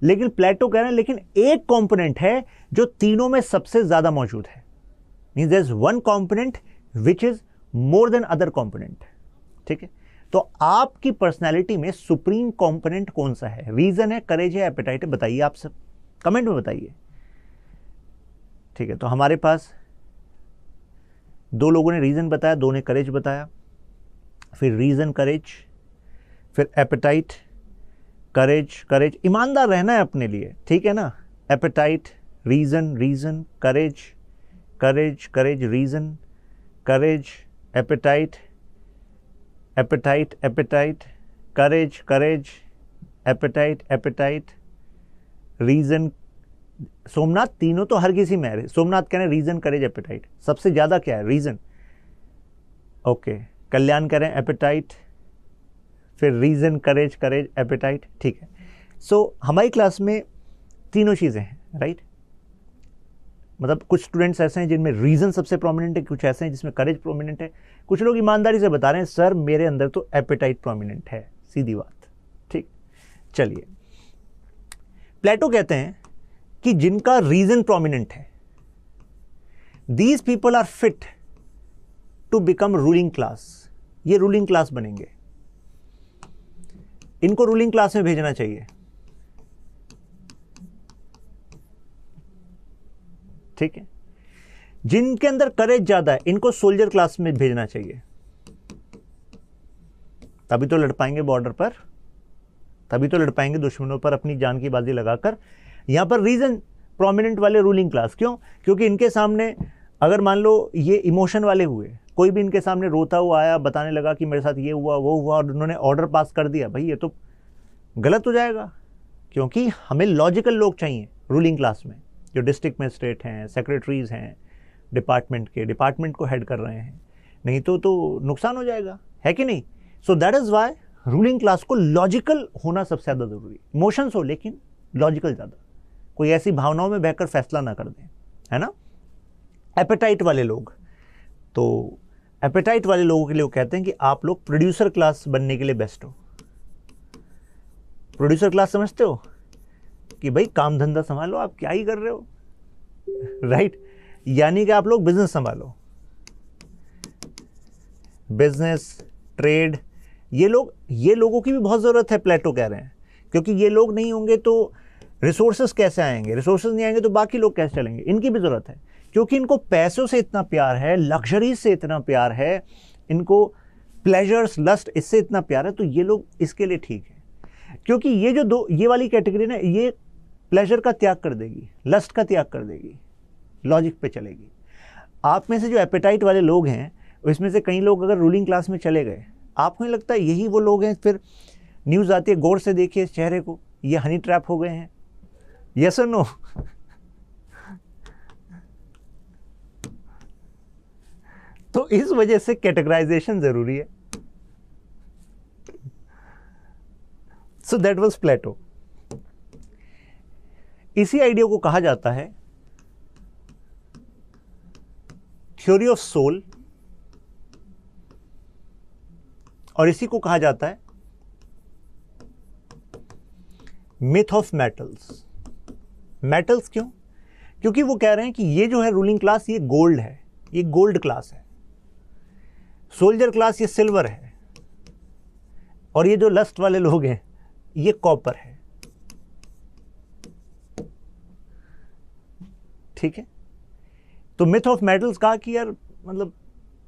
लेकिन प्लेटो कह रहे हैं लेकिन एक कंपोनेंट है जो तीनों में सबसे ज़्यादा मौजूद है। Means there is one component which is more than other component. ठीक है, तो आपकी पर्सनैलिटी में सुप्रीम कंपोनेंट कौन सा है? रीजन है, करेज है, एपेटाइट है? बताइए आप सब, कमेंट में बताइए। ठीक है, तो हमारे पास दो लोगों ने रीजन बताया, दो ने करेज बताया, फिर रीजन, करेज, फिर एपेटाइट, करेज, करेज। ईमानदार रहना है अपने लिए, ठीक है ना? एपेटाइट, रीजन, रीजन, करेज, करेज, करेज, रीजन, करेज, एपेटाइट, एपेटाइट, एपेटाइट, करेज, करेज, एपेटाइट, एपेटाइट, रीजन। सोमनाथ, तीनों तो हर किसी में है। सोमनाथ कह रहे हैं रीजन, करेज, एपेटाइट। सबसे ज्यादा क्या है? रीजन। ओके, कल्याण कह रहे हैं एपेटाइट, फिर रीजन, करेज, करेज, एपेटाइट। ठीक है, सो हमारी क्लास में तीनों चीजें हैं, राइट? मतलब कुछ स्टूडेंट्स ऐसे हैं जिनमें रीजन सबसे प्रोमिनेंट है, कुछ ऐसे हैं जिसमें करेज प्रोमिनेंट है, कुछ लोग ईमानदारी से बता रहे हैं सर मेरे अंदर तो एपेटाइट प्रोमिनेंट है। सीधी बात, ठीक। चलिए, प्लेटो कहते हैं कि जिनका रीजन प्रोमिनेंट है, these people are fit to become ruling class. ये रूलिंग क्लास बनेंगे, इनको रूलिंग क्लास में भेजना चाहिए। ठीक है, जिनके अंदर करेज ज्यादा है इनको सोल्जर क्लास में भेजना चाहिए। तभी तो लड़ पाएंगे बॉर्डर पर, तभी तो लड़ पाएंगे दुश्मनों पर अपनी जान की बाजी लगाकर। यहां पर रीजन प्रोमिनेंट वाले रूलिंग क्लास, क्यों? क्योंकि इनके सामने अगर मान लो ये इमोशन वाले हुए, कोई भी इनके सामने रोता हुआ आया, बताने लगा कि मेरे साथ ये हुआ वो हुआ, और उन्होंने ऑर्डर पास कर दिया, भाई ये तो गलत हो जाएगा। क्योंकि हमें लॉजिकल लोग चाहिए रूलिंग क्लास में, जो डिस्ट्रिक्ट मजिस्ट्रेट हैं, सेक्रेटरीज हैं, डिपार्टमेंट के, डिपार्टमेंट को हेड कर रहे हैं, नहीं तो नुकसान हो जाएगा, है कि नहीं? So that is why ruling class को लॉजिकल होना सबसे ज़्यादा जरूरी। इमोशंस हो लेकिन लॉजिकल ज़्यादा, कोई ऐसी भावनाओं में बहकर फैसला ना कर दें, है ना? एपेटाइट वाले लोग, तो एपेटाइट वाले लोगों के लिए वो कहते हैं कि आप लोग प्रोड्यूसर क्लास बनने के लिए बेस्ट हो। प्रोड्यूसर क्लास समझते हो कि भाई काम धंधा संभालो, आप क्या ही कर रहे हो, राइट? यानी कि आप लोग बिजनेस संभालो, बिजनेस, ट्रेड। ये लोगों की भी बहुत ज़रूरत है, प्लेटो कह रहे हैं, क्योंकि ये लोग नहीं होंगे तो रिसोर्सेज कैसे आएंगे, रिसोर्सेज नहीं आएंगे तो बाकी लोग कैसे चलेंगे? इनकी भी ज़रूरत है, क्योंकि इनको पैसों से इतना प्यार है, लग्जरी से इतना प्यार है, इनको प्लेजर्स, लस्ट, इससे इतना प्यार है, तो ये लोग इसके लिए ठीक है। क्योंकि ये वाली कैटेगरी ना, ये प्लेजर का त्याग कर देगी, लस्ट का त्याग कर देगी, लॉजिक पे चलेगी। आप में से जो एपेटाइट वाले लोग हैं, इसमें से कई लोग अगर रूलिंग क्लास में चले गए, आपको नहीं लगता यही वो लोग हैं, फिर न्यूज़ आती है, गौर से देखिए इस चेहरे को, ये हनी ट्रैप हो गए हैं? यस और नो? तो इस वजह से कैटेगराइजेशन जरूरी है। सो दैट वाज प्लेटो। इसी आइडिया को कहा जाता है थ्योरी ऑफ सोल, और इसी को कहा जाता है मिथ ऑफ मेटल्स। मेटल्स क्यों? क्योंकि वो कह रहे हैं कि ये जो है रूलिंग क्लास, ये गोल्ड है, ये गोल्ड क्लास है। सोल्जर क्लास ये सिल्वर है, और ये जो लस्ट वाले लोग हैं ये कॉपर है, ठीक है। तो मिथ ऑफ मेटल्स कहा कि यार मतलब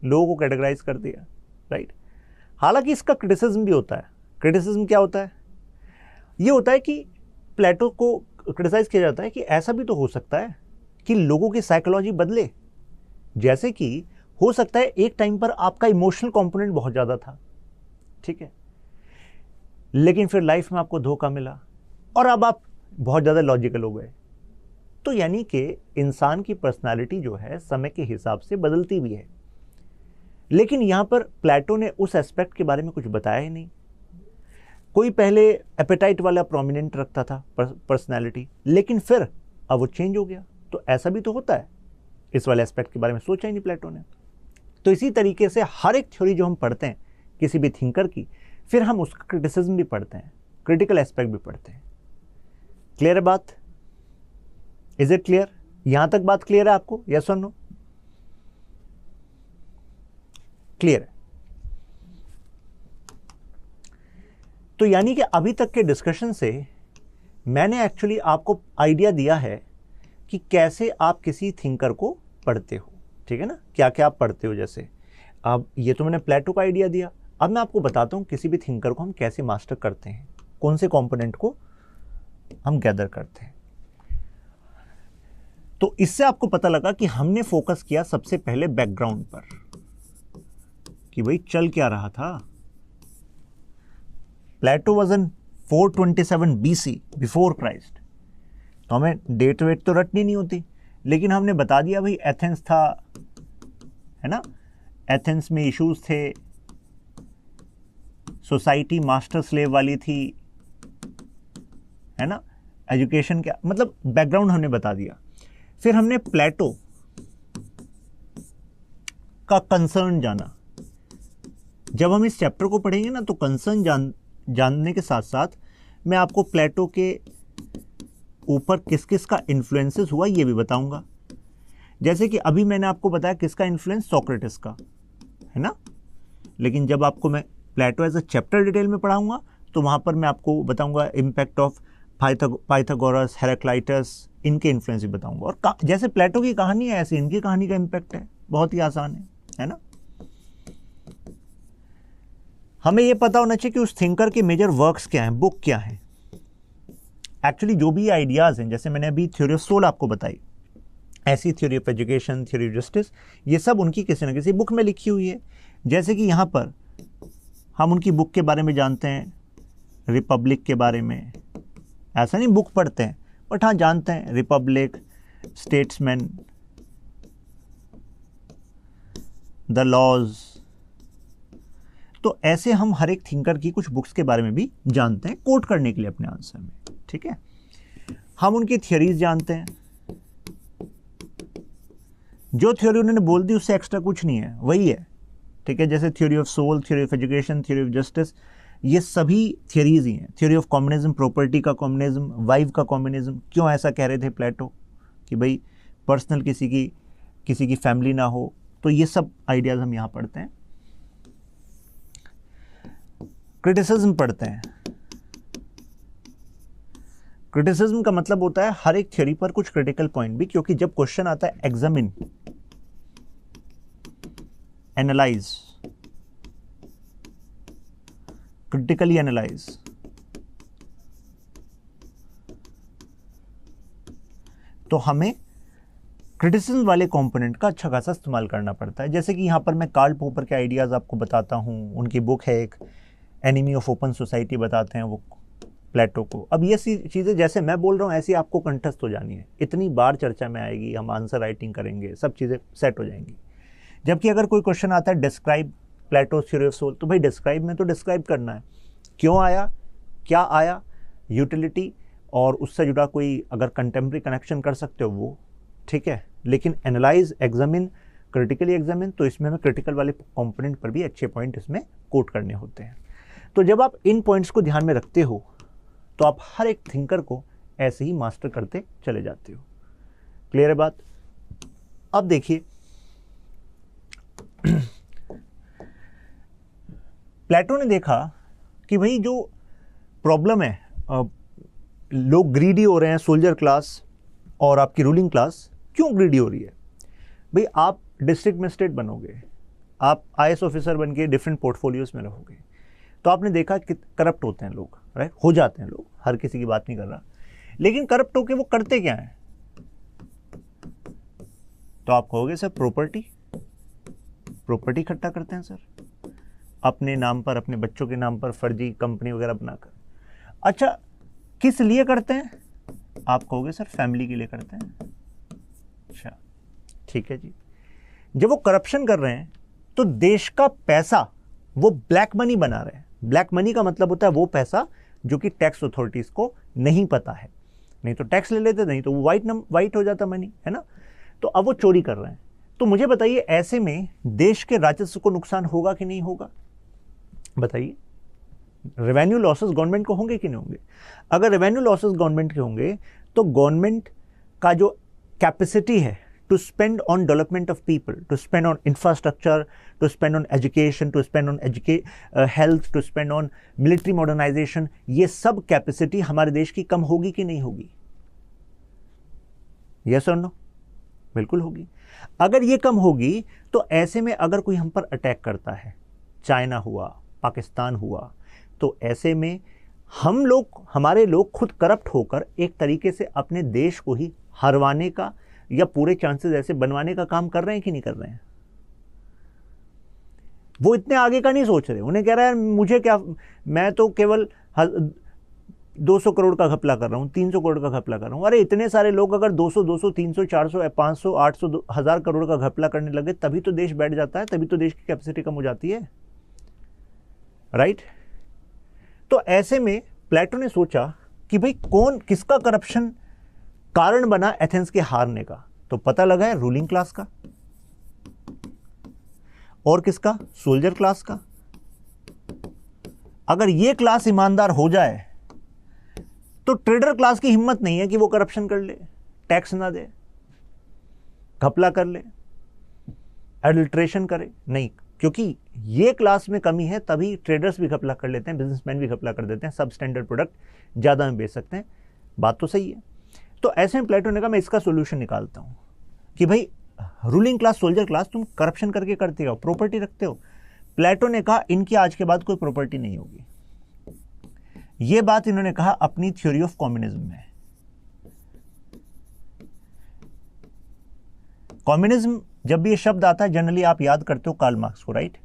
लोगों को कैटेगराइज कर दिया, राइट। हालांकि इसका क्रिटिसिज्म भी होता है। क्रिटिसिज्म क्या होता है? ये होता है कि प्लेटो को क्रिटिसाइज किया जाता है कि ऐसा भी तो हो सकता है कि लोगों की साइकोलॉजी बदले, जैसे कि हो सकता है एक टाइम पर आपका इमोशनल कंपोनेंट बहुत ज़्यादा था, ठीक है, लेकिन फिर लाइफ में आपको धोखा मिला और अब आप बहुत ज़्यादा लॉजिकल हो गए। तो यानी कि इंसान की पर्सनालिटी जो है समय के हिसाब से बदलती भी है। लेकिन यहाँ पर प्लेटो ने उस एस्पेक्ट के बारे में कुछ बताया ही नहीं। कोई पहले एपेटाइट वाला प्रोमिनेंट रखता था पर्सनालिटी, लेकिन फिर अब वो चेंज हो गया। तो ऐसा भी तो होता है, इस वाले एस्पेक्ट के बारे में सोचा ही नहीं प्लेटो ने। तो इसी तरीके से हर एक थ्योरी जो हम पढ़ते हैं किसी भी थिंकर की, फिर हम उसका क्रिटिसिज्म भी पढ़ते हैं, क्रिटिकल एस्पेक्ट भी पढ़ते हैं। क्लियर है बात? Is it clear? यहां तक बात क्लियर है आपको? यस और नो? क्लियर है। तो यानी कि अभी तक के डिस्कशन से मैंने एक्चुअली आपको आइडिया दिया है कि कैसे आप किसी थिंकर को पढ़ते हो, ठीक है ना, क्या क्या आप पढ़ते हो। जैसे अब ये तो मैंने प्लेटो का आइडिया दिया, अब मैं आपको बताता हूं किसी भी थिंकर को हम कैसे मास्टर करते हैं, कौन से कंपोनेंट को हम गैदर करते हैं। तो इससे आपको पता लगा कि हमने फोकस किया सबसे पहले बैकग्राउंड पर, कि भाई चल क्या रहा था। Plato was in 427 BC, before Christ. तो हमें डेट वेट तो रटनी नहीं होती, लेकिन हमने बता दिया भाई एथेंस था, है ना, एथेंस में इश्यूज थे, सोसाइटी मास्टर स्लेव वाली थी, है ना, एजुकेशन क्या, मतलब बैकग्राउंड हमने बता दिया। फिर हमने प्लेटो का कंसर्न जाना। जब हम इस चैप्टर को पढ़ेंगे ना, तो कंसर्न जानने के साथ साथ मैं आपको प्लेटो के ऊपर किस किस का इन्फ्लुएंसेस हुआ ये भी बताऊंगा। जैसे कि अभी मैंने आपको बताया किसका इन्फ्लुएंस, सोक्रेटिस का, है ना। लेकिन जब आपको मैं प्लेटो एज अ चैप्टर डिटेल में पढ़ाऊंगा तो वहां पर मैं आपको बताऊंगा इम्पैक्ट ऑफ पाइथागोरस, हेराक्लाइटस, इनके इन्फ्लुएंस भी बताऊंगा। और जैसे प्लेटो की कहानी है ऐसे इनकी कहानी का इम्पैक्ट है, बहुत ही आसान है ना। हमें यह पता होना चाहिए कि उस थिंकर के मेजर वर्क्स क्या हैं, बुक क्या है। एक्चुअली जो भी आइडियाज हैं, जैसे मैंने अभी थ्योरी ऑफ सोल आपको बताई, ऐसी theory of education, theory of justice, ये सब उनकी किसी न किसी बुक में लिखी हुई है। जैसे कि यहाँ पर हम उनकी बुक के बारे में जानते हैं, रिपब्लिक के बारे में, ऐसा नहीं बुक पढ़ते हैं, बट हाँ जानते हैं, रिपब्लिक, स्टेट्समैन, द लॉज। तो ऐसे हम हर एक थिंकर की कुछ बुक्स के बारे में भी जानते हैं, कोट करने के लिए अपने आंसर में, ठीक है। हम उनकी थ्योरीज जानते हैं, जो थ्योरी उन्होंने बोल दी उससे एक्स्ट्रा कुछ नहीं है, वही है, ठीक है। जैसे theory of soul, theory of education, theory of justice, ये सभी थ्योरीज ही हैं। थ्योरी ऑफ कॉम्युनिज्म, प्रॉपर्टी का कॉम्युनिज्म, वाइव का कॉम्युनिज्म, क्यों ऐसा कह रहे थे प्लेटो कि भाई पर्सनल किसी की फैमिली ना हो। तो ये सब आइडियाज हम यहाँ पढ़ते हैं। क्रिटिसिज्म पढ़ते हैं। क्रिटिसिज्म का मतलब होता है हर एक थ्योरी पर कुछ क्रिटिकल पॉइंट भी, क्योंकि जब क्वेश्चन आता है एग्जामिन, एनालाइज, क्रिटिकली एनालाइज, तो हमें क्रिटिसिज्म वाले कंपोनेंट का अच्छा खासा इस्तेमाल करना पड़ता है। जैसे कि यहाँ पर मैं कार्ल पॉपर के आइडियाज आपको बताता हूँ, उनकी बुक है एक, एनिमी ऑफ ओपन सोसाइटी, बताते हैं वो प्लेटो को। अब ये चीज़ें जैसे मैं बोल रहा हूँ ऐसी आपको कंठस्थ हो जानी है, इतनी बार चर्चा में आएगी, हम आंसर राइटिंग करेंगे, सब चीज़ें सेट हो जाएंगी। जबकि अगर कोई क्वेश्चन आता है describe Plato theory of soul, तो भाई डिस्क्राइब में तो डिस्क्राइब करना है, क्यों आया, क्या आया, यूटिलिटी, और उससे जुड़ा कोई अगर कंटेम्प्रेरी कनेक्शन कर सकते हो वो, ठीक है। लेकिन एनालाइज, एग्जामिन, क्रिटिकली एग्जामिन, तो इसमें हमें क्रिटिकल वाले कंपोनेंट पर भी अच्छे पॉइंट इसमें कोट करने होते हैं। तो जब आप इन पॉइंट्स को ध्यान में रखते हो तो आप हर एक थिंकर को ऐसे ही मास्टर करते चले जाते हो। क्लियर है बात? अब देखिए प्लेटो ने देखा कि भाई जो प्रॉब्लम है, लोग ग्रीडी हो रहे हैं, सोल्जर क्लास और आपकी रूलिंग क्लास क्यों ग्रीडी हो रही है? भाई आप डिस्ट्रिक्ट मजिस्ट्रेट बनोगे, आप IAS ऑफिसर बन के डिफरेंट पोर्टफोलियोज में रहोगे, तो आपने देखा कि करप्ट होते हैं लोग, राइट? हो जाते हैं लोग, हर किसी की बात नहीं कर रहा, लेकिन करप्ट होके वो करते क्या है? तो आप कहोगे सर प्रॉपर्टी इकट्ठा करते हैं सर, अपने नाम पर, अपने बच्चों के नाम पर फर्जी कंपनी वगैरह बनाकर। अच्छा, किस लिए करते हैं? आप कहोगे सर फैमिली के लिए करते हैं। अच्छा ठीक है जी। जब वो करप्शन कर रहे हैं तो देश का पैसा वो ब्लैक मनी बना रहे हैं। ब्लैक मनी का मतलब होता है वो पैसा जो कि टैक्स अथॉरिटीज को नहीं पता है, नहीं तो टैक्स ले लेते, नहीं तो वो वाइट हो जाता मनी, है ना? तो अब वो चोरी कर रहे हैं। तो मुझे बताइए, ऐसे में देश के राजस्व को नुकसान होगा कि नहीं होगा? बताइए, रेवेन्यू लॉसेस गवर्नमेंट को होंगे कि नहीं होंगे? अगर रेवेन्यू लॉसेस गवर्नमेंट के होंगे तो गवर्नमेंट का जो कैपेसिटी है to spend on development of people, to spend on infrastructure, to spend on education, to spend on health, to spend on military modernisation, ये सब कैपेसिटी हमारे देश की कम होगी कि नहीं होगी? यस और नो? बिल्कुल होगी। अगर ये कम होगी तो ऐसे में अगर कोई हम पर अटैक करता है, चाइना हुआ, पाकिस्तान हुआ, तो ऐसे में हम लोग, हमारे लोग खुद करप्ट होकर एक तरीके से अपने देश को ही हरवाने का या पूरे चांसेस ऐसे बनवाने का काम कर रहे हैं कि नहीं कर रहे हैं? वो इतने आगे का नहीं सोच रहे। उन्हें कह रहा है मुझे क्या, मैं तो केवल 200 करोड़ का घपला कर रहा हूं, 300 करोड़ का घपला कर रहा हूं। अरे इतने सारे लोग अगर 200, 300, 400, 500, 800, 1000 करोड़ का घपला करने लगे, तभी तो देश बैठ जाता है, तभी तो देश की कैपेसिटी कम हो जाती है, राइट? तो ऐसे में प्लेटो ने सोचा कि भाई कौन, किसका करप्शन कारण बना एथेंस के हारने का? तो पता लगा है रूलिंग क्लास का। और किसका? सोल्जर क्लास का। अगर ये क्लास ईमानदार हो जाए तो ट्रेडर क्लास की हिम्मत नहीं है कि वो करप्शन कर ले, टैक्स ना दे, घपला कर ले, एडल्ट्रेशन करे, नहीं, क्योंकि ये क्लास में कमी है, तभी ट्रेडर्स भी घपला कर लेते हैं, बिजनेसमैन भी घपला कर देते हैं, सब स्टैंडर्ड प्रोडक्ट ज़्यादा में बेच सकते हैं। बात तो सही है। तो ऐसे में प्लेटो ने कहा मैं इसका सोल्यूशन निकालता हूँ कि भाई रूलिंग क्लास, सोल्जर क्लास, तुम करप्शन करके करते हो, प्रॉपर्टी रखते हो। प्लेटो ने कहा इनकी आज के बाद कोई प्रॉपर्टी नहीं होगी। ये बात इन्होंने कहा अपनी थ्योरी ऑफ कम्युनिज्म में। कम्युनिज्म जब भी ये शब्द आता है जनरली आप याद करते हो कार्ल मार्क्स को, राइट?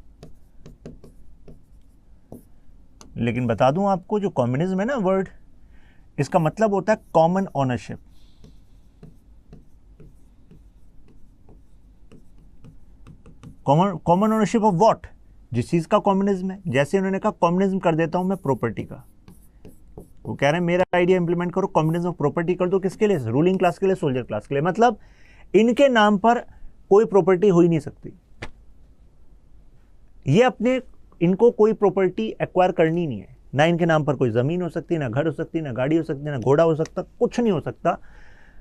लेकिन बता दूं आपको, जो कम्युनिज्म है ना वर्ड, इसका मतलब होता है common ownership. Common ownership of what? जिस चीज का कम्युनिज्म है। जैसे उन्होंने कहा कम्युनिज्म कर देता हूं मैं प्रॉपर्टी का, वो कह रहे हैं मेरा आइडिया इंप्लीमेंट करो, कम्युनिज्म ऑफ प्रॉपर्टी कर दो। किसके लिए? रूलिंग क्लास के लिए, सोल्जर क्लास के लिए। मतलब इनके नाम पर कोई प्रॉपर्टी हो ही नहीं सकती। ये अपने, इनको कोई प्रॉपर्टी एक्वायर करनी नहीं है, ना इनके नाम पर कोई जमीन हो सकती, ना घर हो सकती, ना गाड़ी हो सकती, ना घोड़ा हो सकता, कुछ नहीं हो सकता।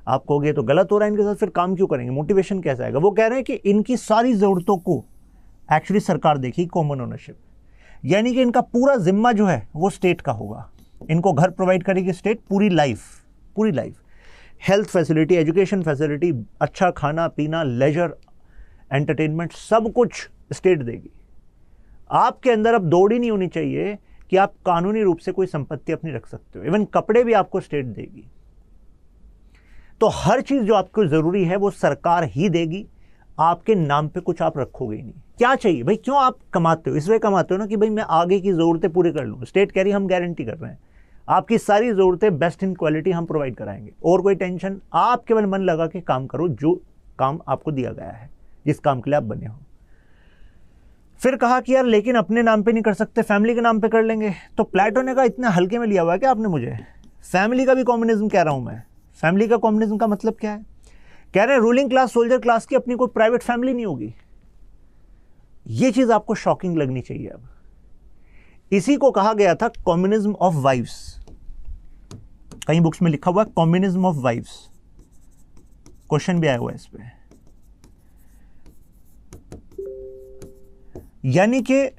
आप कहोगे तो गलत हो रहा है इनके साथ, फिर काम क्यों करेंगे, मोटिवेशन कैसा आएगा? वो कह रहे हैं कि इनकी सारी जरूरतों को एक्चुअली सरकार देखी, कॉमन ओनरशिप, यानी कि इनका पूरा जिम्मा जो है वो स्टेट का होगा। इनको घर प्रोवाइड करेगी स्टेट, पूरी life, health facility, education facility, अच्छा खाना पीना, लेजर, एंटरटेनमेंट, सब कुछ स्टेट देगी। आपके अंदर अब दौड़ ही नहीं होनी चाहिए कि आप कानूनी रूप से कोई संपत्ति अपनी रख सकते हो। इवन कपड़े भी आपको स्टेट देगी। तो हर चीज जो आपको जरूरी है वो सरकार ही देगी, आपके नाम पे कुछ आप रखोगे ही नहीं। क्या चाहिए भाई? क्यों आप कमाते हो? इसलिए कमाते हो ना कि भाई मैं आगे की जरूरतें पूरी कर लूँ। स्टेट कह रही हम गारंटी कर रहे हैं आपकी सारी जरूरतें बेस्ट इन क्वालिटी हम प्रोवाइड कराएंगे, और कोई टेंशन, आप केवल मन लगा के काम करो जो काम आपको दिया गया है, जिस काम के लिए आप बने हो। फिर कहा कि यार लेकिन अपने नाम पे नहीं कर सकते, फैमिली के नाम पे कर लेंगे। तो प्लेटो ने कहा इतने हल्के में लिया हुआ है क्या आपने मुझे? फैमिली का भी कम्युनिज्म कह रहा हूं मैं। फैमिली का कम्युनिज्म का मतलब क्या है? कह रहे हैं रूलिंग क्लास, सोल्जर क्लास की अपनी कोई प्राइवेट फैमिली नहीं होगी। यह चीज आपको शॉकिंग लगनी चाहिए। अब इसी को कहा गया था कम्युनिज्म ऑफ वाइव्स। कई बुक्स में लिखा हुआ है कम्युनिज्म ऑफ वाइव्स, क्वेश्चन भी आया हुआ है इस पे। यानी कि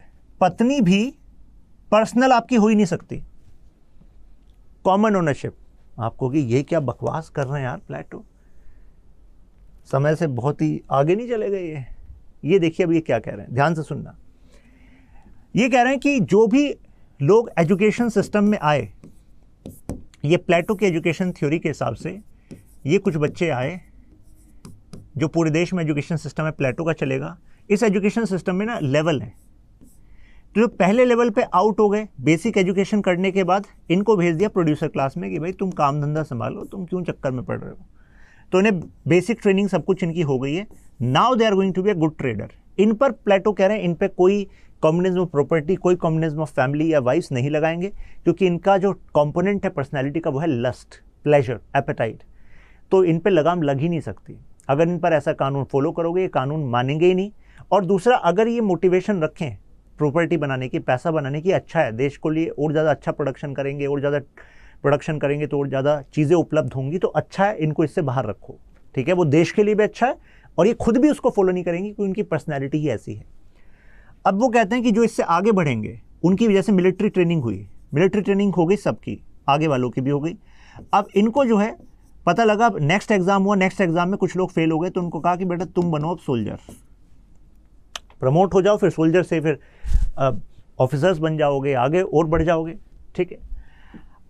पत्नी भी पर्सनल आपकी हो ही नहीं सकती। कॉमन ओनरशिप, आपको कि ये क्या बकवास कर रहे हैं यार प्लेटो, समय से बहुत ही आगे नहीं चले गए ये देखिए अब ये क्या कह रहे हैं, ध्यान से सुनना। ये कह रहे हैं कि जो भी लोग एजुकेशन सिस्टम में आए, ये प्लेटो की एजुकेशन थ्योरी के हिसाब से ये कुछ बच्चे आए जो पूरे देश में एजुकेशन सिस्टम है प्लेटो का चलेगा। इस एजुकेशन सिस्टम में ना लेवल है, तो जो पहले लेवल पे आउट हो गए बेसिक एजुकेशन करने के बाद, इनको भेज दिया प्रोड्यूसर क्लास में कि भाई तुम काम धंधा संभालो, तुम क्यों चक्कर में पड़ रहे हो। तो इन्हें बेसिक ट्रेनिंग सब कुछ इनकी हो गई है। Now they are going to be a good trader. इन पर प्लेटो कह रहे हैं इन पे कोई कम्युनिज्म ऑफ प्रॉपर्टी, कोई कम्युनिज्म ऑफ फैमिली या वाइफ्स नहीं लगाएंगे, क्योंकि इनका जो कंपोनेंट है पर्सनैलिटी का वो है लस्ट, प्लेजर, एपेटाइट। तो इन पे लगाम लग ही नहीं सकती। अगर इन पर ऐसा कानून फॉलो करोगे, ये कानून मानेंगे ही नहीं। और दूसरा, अगर ये मोटिवेशन रखें प्रॉपर्टी बनाने की, पैसा बनाने की, अच्छा है देश को लिए और ज़्यादा अच्छा प्रोडक्शन करेंगे, और ज़्यादा प्रोडक्शन करेंगे तो और ज़्यादा चीज़ें उपलब्ध होंगी, तो अच्छा है, इनको इससे बाहर रखो, ठीक है। वो देश के लिए भी अच्छा है और ये खुद भी उसको फॉलो नहीं करेंगी क्योंकि उनकी पर्सनैलिटी ही ऐसी है। अब वो कहते हैं कि जो इससे आगे बढ़ेंगे उनकी वजह से मिलिट्री ट्रेनिंग हुई, मिलिट्री ट्रेनिंग हो गई सबकी, आगे वालों की भी हो गई। अब इनको जो है पता लगा, अब नेक्स्ट एग्जाम हुआ, नेक्स्ट एग्जाम में कुछ लोग फेल हो गए, तो उनको कहा कि बेटा तुम बनो अब सोल्जर, प्रमोट हो जाओ, फिर सोल्जर से फिर ऑफिसर्स बन जाओगे, आगे और बढ़ जाओगे, ठीक है।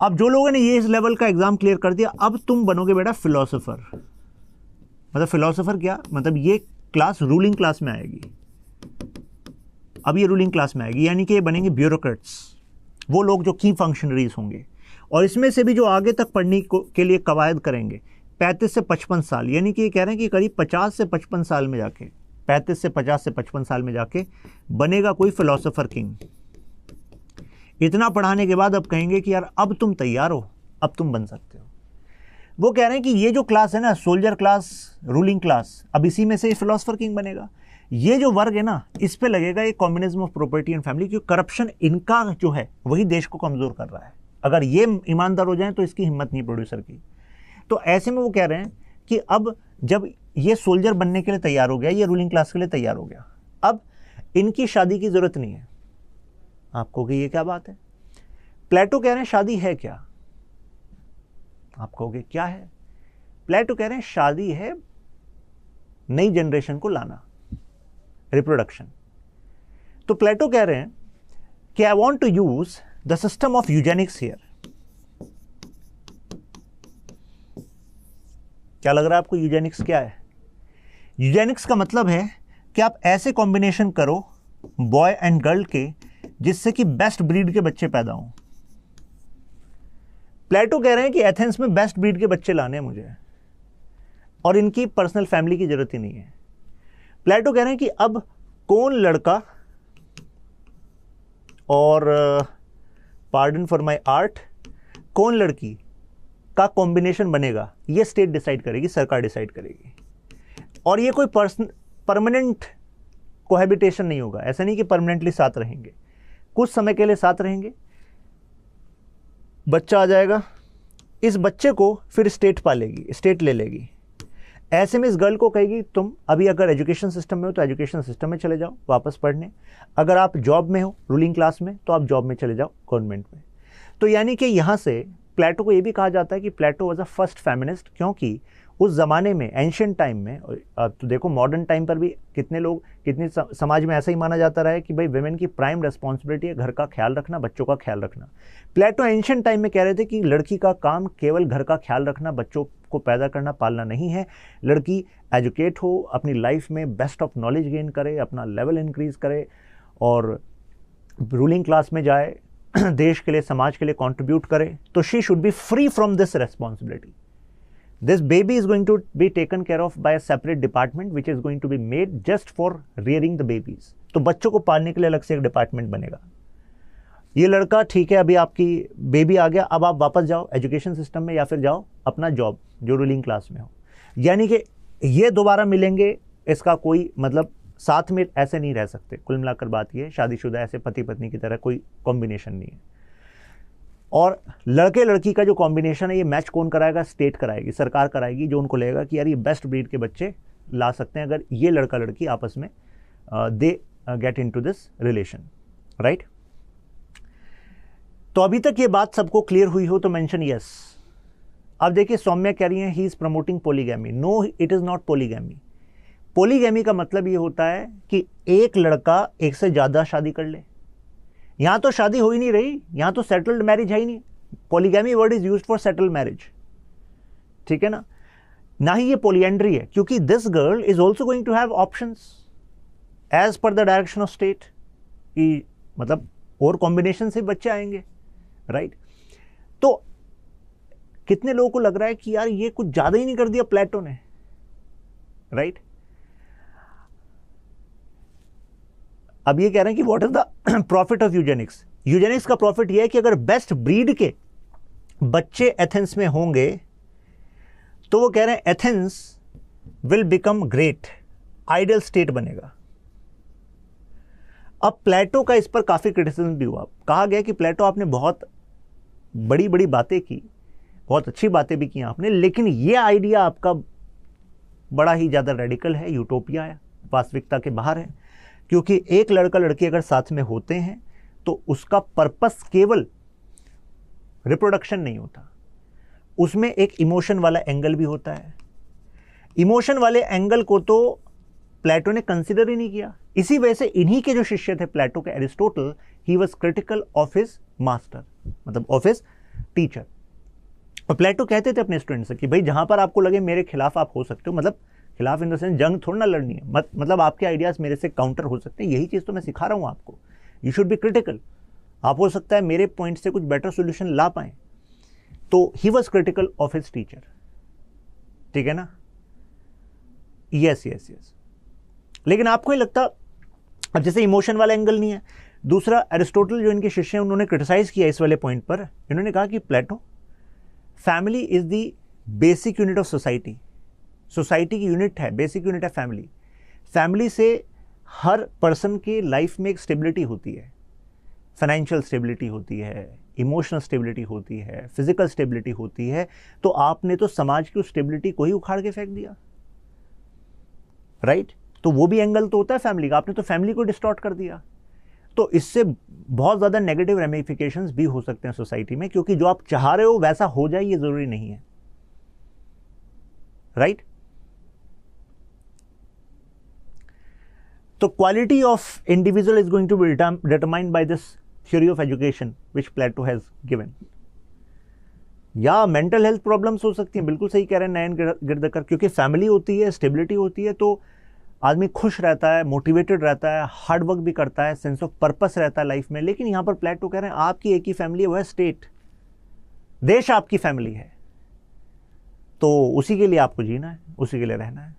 अब जो लोगों ने ये इस लेवल का एग्जाम क्लियर कर दिया, अब तुम बनोगे बेटा फिलोसोफर। मतलब फिलोसोफर क्या मतलब, ये क्लास रूलिंग क्लास में आएगी। अब ये रूलिंग क्लास में आएगी, यानी कि ये बनेंगे ब्यूरोक्रेट्स, वो लोग जो की फंक्शनरीज होंगे। और इसमें से भी जो आगे तक पढ़ने के लिए कवायद करेंगे 35 से 55 साल, यानी कि ये कह रहे हैं कि करीब 50 से 55 साल में जाके, 35 से 50 से 55 साल में जाके बनेगा कोई फिलोसोफर किंग। इतना पढ़ाने के बाद अब कहेंगे कि यार अब तुम तैयार हो, अब तुम बन सकते हो। वो कह रहे हैं कि ये जो क्लास है ना, सोल्जर क्लास, रूलिंग क्लास, अब इसी में से फिलोसोफर किंग बनेगा। ये जो वर्ग है ना, इस पे लगेगा ये communism of property and family, क्योंकि करप्शन इनका जो है वही देश को कमजोर कर रहा है। अगर ये ईमानदार हो जाएं तो इसकी हिम्मत नहीं प्रोड्यूसर की। तो ऐसे में वो कह रहे हैं कि अब जब ये सोल्जर बनने के लिए तैयार हो गया, ये रूलिंग क्लास के लिए तैयार हो गया, अब इनकी शादी की जरूरत नहीं है। आपको कि ये क्या बात है, प्लेटो कह रहे हैं शादी है क्या। आप कहोगे क्या है, प्लेटो कह रहे हैं शादी है नई जनरेशन को लाना, रिप्रोडक्शन। तो प्लेटो कह रहे हैं कि I want to use the system of eugenics here. क्या लग रहा है आपको यूजेनिक्स क्या है? यूजेनिक्स का मतलब है कि आप ऐसे कॉम्बिनेशन करो बॉय एंड गर्ल के जिससे कि बेस्ट ब्रीड के बच्चे पैदा हों। प्लेटो कह रहे हैं कि एथेंस में बेस्ट ब्रीड के बच्चे लाने हैं मुझे, और इनकी पर्सनल फैमिली की जरूरत ही नहीं है। प्लेटो कह रहे हैं कि अब कौन लड़का और पार्डन फॉर माय आर्ट, कौन लड़की का कॉम्बिनेशन बनेगा, ये स्टेट डिसाइड करेगी, सरकार डिसाइड करेगी। और ये कोई परमानेंट कोहैबिटेशन नहीं होगा। ऐसा नहीं कि परमानेंटली साथ रहेंगे, कुछ समय के लिए साथ रहेंगे, बच्चा आ जाएगा, इस बच्चे को फिर स्टेट पालेगी, स्टेट ले लेगी। ऐसे में इस गर्ल को कहेगी तुम अभी अगर एजुकेशन सिस्टम में हो तो एजुकेशन सिस्टम में चले जाओ वापस पढ़ने, अगर आप जॉब में हो रूलिंग क्लास में तो आप जॉब में चले जाओ गवर्नमेंट में। तो यानी कि यहाँ से प्लेटो को ये भी कहा जाता है कि Plato was a first feminist, क्योंकि उस ज़माने में एंशियंट टाइम में, तो देखो मॉडर्न टाइम पर भी कितने लोग, कितने समाज में ऐसा ही माना जाता रहा है कि भाई वुमेन की प्राइम रिस्पॉन्सिबिलिटी है घर का ख्याल रखना, बच्चों का ख्याल रखना। प्लेटो एंशियंट टाइम में कह रहे थे कि लड़की का काम केवल घर का ख्याल रखना, बच्चों को पैदा करना पालना नहीं है। लड़की एजुकेट हो, अपनी लाइफ में बेस्ट ऑफ नॉलेज गेन करे, अपना लेवल इंक्रीज करे और रूलिंग क्लास में जाए, देश के लिए समाज के लिए कंट्रीब्यूट करे, तो she should be free from this responsibility. This baby is going to be taken care of by a separate department which is going to be made just for rearing the babies. तो बच्चों को पालने के लिए अलग से एक department बनेगा। ये लड़का ठीक है, अभी आपकी बेबी आ गया, अब आप वापस जाओ एजुकेशन सिस्टम में या फिर जाओ अपना जॉब जो रूलिंग क्लास में हो। यानी कि ये दोबारा मिलेंगे, इसका कोई मतलब साथ में ऐसे नहीं रह सकते। कुल मिलाकर बात ये है, शादीशुदा ऐसे पति पत्नी की तरह कोई कॉम्बिनेशन नहीं है। और लड़के लड़की का जो कॉम्बिनेशन है ये मैच कौन कराएगा? स्टेट कराएगी, सरकार कराएगी, जो उनको लगेगा कि यार ये बेस्ट ब्रीड के बच्चे ला सकते हैं अगर ये लड़का लड़की आपस में they get into this relation, right. तो अभी तक ये बात सबको क्लियर हुई हो तो मेंशन यस। अब देखिए सौम्या कह रही है he is promoting polygamy. No, it is not polygamy. Polygamy का मतलब ये होता है कि एक लड़का एक से ज्यादा शादी कर ले। यहां तो शादी हो ही नहीं रही, यहां तो सेटल्ड मैरिज है ही नहीं। Polygamy word is used for settled marriage, ठीक है ना ही ये पॉलीएंड्री है, क्योंकि this girl is also going to have options as per the direction of state, कि मतलब और कॉम्बिनेशन से बच्चे आएंगे, राइट। तो कितने लोगों को लग रहा है कि यार ये कुछ ज्यादा ही नहीं कर दिया प्लेटो ने, राइट। अब ये कह रहे हैं कि what is the profit of Eugenix. Eugenix का प्रॉफिट ये है कि अगर बेस्ट ब्रीड के बच्चे एथेंस में होंगे तो वो कह रहे हैं Athens will become great, ideal state बनेगा। अब प्लेटो का इस पर काफी क्रिटिसिज्म भी हुआ। कहा गया कि प्लेटो आपने बहुत बड़ी बड़ी बातें की, बहुत अच्छी बातें भी की आपने, लेकिन ये आइडिया आपका बड़ा ही ज्यादा रेडिकल है, यूटोपिया है, वास्तविकता के बाहर है। क्योंकि एक लड़का लड़की अगर साथ में होते हैं तो उसका पर्पस केवल रिप्रोडक्शन नहीं होता, उसमें एक इमोशन वाला एंगल भी होता है। इमोशन वाले एंगल को तो प्लेटो ने कंसिडर ही नहीं किया। इसी वजह से इन्हीं के जो शिष्य थे प्लेटो के, Aristotle, he was critical of his master, मतलब ऑफ हिज टीचर। और प्लेटो कहते थे अपने स्टूडेंट से कि भाई जहां पर आपको लगे मेरे खिलाफ आप हो सकते हो, मतलब खिलाफ इन द सेंस जंग थोड़ा ना लड़नी है, मतलब आपके आइडियाज मेरे से काउंटर हो सकते हैं, यही चीज तो मैं सिखा रहा हूं आपको। You should be critical. आप हो सकता है मेरे पॉइंट से कुछ बेटर सोल्यूशन ला पाए। तो he was critical of his teacher, ठीक है ना। Yes yes yes. लेकिन आपको ही लगता, अब जैसे इमोशन वाला एंगल नहीं है। दूसरा, एरिस्टोटल जो इनके शिष्य हैं उन्होंने क्रिटिसाइज किया इस वाले पॉइंट पर। इन्होंने कहा कि Plato, family is the basic unit of society. Society की यूनिट है, बेसिक यूनिट है फैमिली। फैमिली से हर पर्सन के लाइफ में एक स्टेबिलिटी होती है, फाइनेंशियल स्टेबिलिटी होती है, इमोशनल स्टेबिलिटी होती है, फिजिकल स्टेबिलिटी होती है। तो आपने तो समाज की उस स्टेबिलिटी को ही उखाड़ के फेंक दिया, राइट। तो वो भी एंगल तो होता है फैमिली का, आपने तो फैमिली को डिस्टॉर्ट कर दिया। तो इससे बहुत ज़्यादा नेगेटिव रेमिफिकेशंस भी हो सकते हैं सोसाइटी में, क्योंकि जो आप चाह रहे हो वैसा हो जाए ये ज़रूरी नहीं है, राइट। तो quality of individual is going to be determined by this theory of education which Plato has given. या मेंटल हेल्थ प्रॉब्लम्स हो सकती हैं, बिल्कुल सही कह रहे हैं नयन गिरदकर, क्योंकि फैमिली होती है, स्टेबिलिटी होती है, तो आदमी खुश रहता है, मोटिवेटेड रहता है, हार्ड वर्क भी करता है, सेंस ऑफ पर्पस रहता है लाइफ में। लेकिन यहां पर प्लेटो कह रहे हैं आपकी एक ही फैमिली है, वह स्टेट, देश आपकी फैमिली है, तो उसी के लिए आपको जीना है, उसी के लिए रहना है,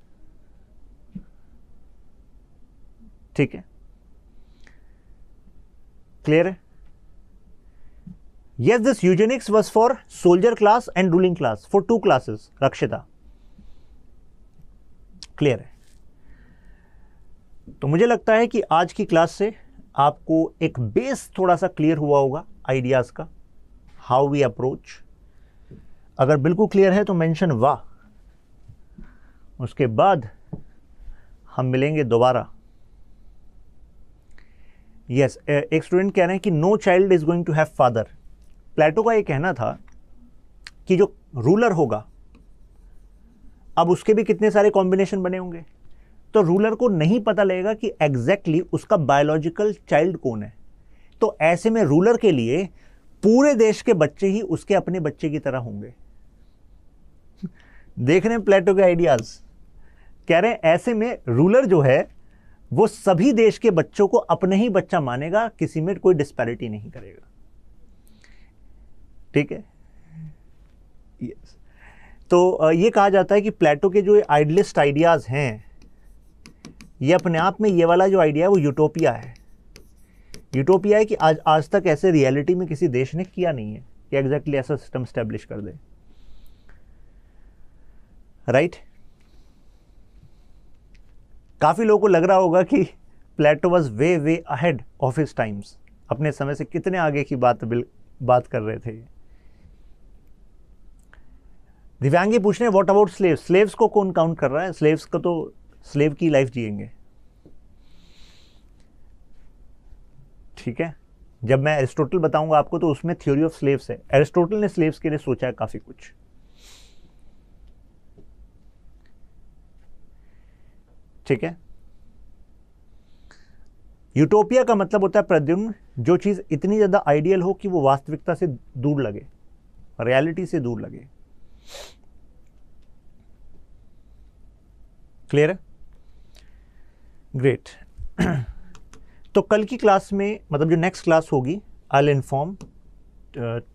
ठीक है। क्लियर है। Yes, this eugenics was for soldier class and ruling class, for two classes, रक्षिता। क्लियर है। तो मुझे लगता है कि आज की क्लास से आपको एक बेस थोड़ा सा क्लियर हुआ होगा आइडियाज का, हाउ वी अप्रोच। अगर बिल्कुल क्लियर है तो मेंशन वाह। उसके बाद हम मिलेंगे दोबारा। यस, एक स्टूडेंट कह रहे हैं कि no child is going to have father. Plato का ये कहना था कि जो रूलर होगा, अब उसके भी कितने सारे कॉम्बिनेशन बने होंगे, तो रूलर को नहीं पता लगेगा कि एग्जैक्टली उसका बायोलॉजिकल चाइल्ड कौन है। तो ऐसे में रूलर के लिए पूरे देश के बच्चे ही उसके अपने बच्चे की तरह होंगे। देख रहे हैं प्लेटो के आइडियाज। कह रहे हैं ऐसे में रूलर जो है वो सभी देश के बच्चों को अपने ही बच्चा मानेगा, किसी में कोई डिस्पैरिटी नहीं करेगा, ठीक है। यस। तो ये कहा जाता है कि प्लेटो के जो आइडियलिस्ट आइडियाज हैं, ये अपने आप में ये वाला जो आइडिया है वो यूटोपिया है। यूटोपिया है कि आज तक ऐसे रियलिटी में किसी देश ने किया नहीं है कि एग्जैक्टली ऐसा सिस्टम स्टैब्लिश कर दे, राइट। काफी लोगों को लग रहा होगा कि Plato was way way ahead of his times, अपने समय से कितने आगे की बात कर रहे थे। दिव्यांगी पूछ रहे हैं व्हाट अबाउट स्लेव्स। स्लेव्स को कौन काउंट कर रहा है? स्लेव्स को तो स्लेव की लाइफ जिएंगे, ठीक है। जब मैं एरिस्टोटल बताऊंगा आपको तो उसमें थ्योरी ऑफ स्लेव्स है, एरिस्टोटल ने स्लेव्स के लिए सोचा है काफी कुछ। ठीक है, यूटोपिया का मतलब होता है प्रद्युम्न, जो चीज इतनी ज्यादा आइडियल हो कि वो वास्तविकता से दूर लगे, रियलिटी से दूर लगे। क्लियर है? ग्रेट। तो कल की क्लास में, मतलब जो नेक्स्ट क्लास होगी, आई विल इन्फॉर्म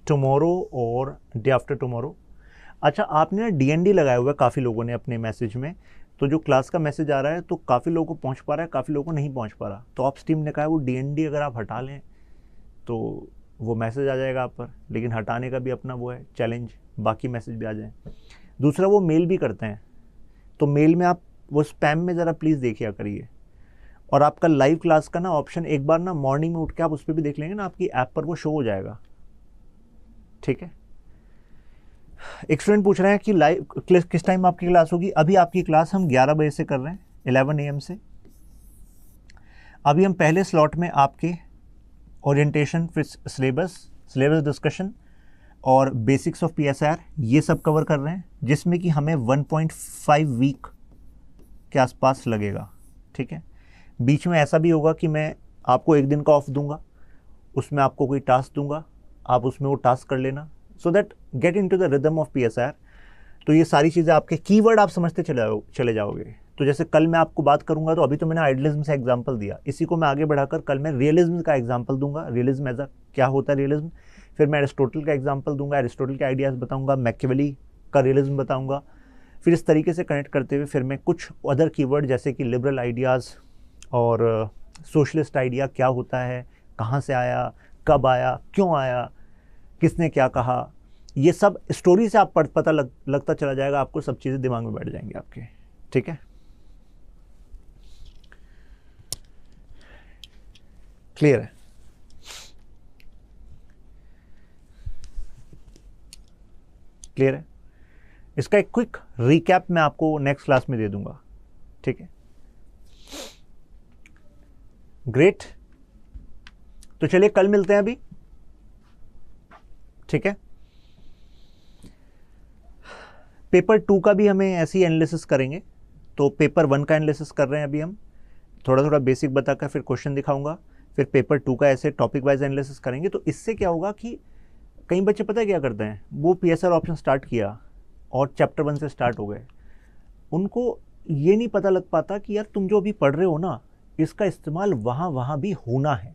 टुमारो और डे आफ्टर टुमारो। अच्छा, आपने ना DND लगाया हुआ है काफ़ी लोगों ने अपने मैसेज में, तो जो क्लास का मैसेज आ रहा है तो काफ़ी लोगों को पहुंच पा रहा है, काफ़ी लोगों को नहीं पहुंच पा रहा। तो ऑप्स टीम ने कहा है वो DND अगर आप हटा लें तो वो मैसेज आ जाएगा आप पर, लेकिन हटाने का भी अपना वो है चैलेंज, बाकी मैसेज भी आ जाए। दूसरा, वो मेल भी करते हैं, तो मेल में आप वो स्पैम में ज़रा प्लीज़ देखिए करिए। और आपका लाइव क्लास का ना ऑप्शन एक बार ना मॉर्निंग में उठ के आप उस पर भी देख लेंगे ना, आपकी ऐप पर वो शो हो जाएगा। ठीक है, एक स्टूडेंट पूछ रहे हैं कि लाइव किस टाइम आपकी क्लास होगी। अभी आपकी क्लास हम 11 बजे से कर रहे हैं, 11 AM से। अभी हम पहले स्लॉट में आपके ओरिएंटेशन, फिर सिलेबस डिस्कशन और बेसिक्स ऑफ PSR ये सब कवर कर रहे हैं, जिसमें कि हमें 1.5 वीक के आसपास लगेगा। ठीक है, बीच में ऐसा भी होगा कि मैं आपको एक दिन का ऑफ दूंगा, उसमें आपको कोई टास्क दूंगा, आप उसमें वो टास्क कर लेना, so that get into the rhythm of PSR। तो ये सारी चीज़ें आपके कीवर्ड आप समझते चले जाओगे। तो जैसे कल मैं आपको बात करूंगा, तो अभी तो मैंने आइडियलिज्म से एग्जांपल दिया, इसी को मैं आगे बढ़ाकर कल मैं रियलिज्म का एग्जांपल दूंगा। रियलिज्म एज अ क्या होता है रियलिज्म, फिर मैं एरिस्टोटल का एग्जांपल दूंगा, एरिस्टोटल के आइडियाज़ बताऊंगा, मैकियावेली का रियलिज्म बताऊंगा। फिर इस तरीके से कनेक्ट करते हुए फिर मैं कुछ अदर कीवर्ड जैसे कि लिबरल आइडियाज़ और सोशलिस्ट आइडिया क्या होता है, कहाँ से आया, कब आया, क्यों आया, किसने क्या कहा, ये सब स्टोरी से आप पता लगता चला जाएगा आपको, सब चीज़ें दिमाग में बैठ जाएंगी आपके। ठीक है, क्लियर है? क्लियर है? इसका एक क्विक रिकैप मैं आपको नेक्स्ट क्लास में दे दूंगा। ठीक है, ग्रेट। तो चलिए कल मिलते हैं अभी। ठीक है, पेपर 2 का भी हमें ऐसी एनालिसिस करेंगे। तो पेपर 1 का एनालिसिस कर रहे हैं अभी हम, थोड़ा थोड़ा बेसिक बताकर फिर क्वेश्चन दिखाऊंगा। फिर पेपर 2 का ऐसे टॉपिक वाइज एनालिसिस करेंगे। तो इससे क्या होगा कि कई बच्चे पता है क्या करते हैं, वो PSR ऑप्शन स्टार्ट किया और चैप्टर 1 से स्टार्ट हो गए, उनको ये नहीं पता लग पाता कि यार तुम जो अभी पढ़ रहे हो ना, इसका इस्तेमाल वहाँ भी होना है।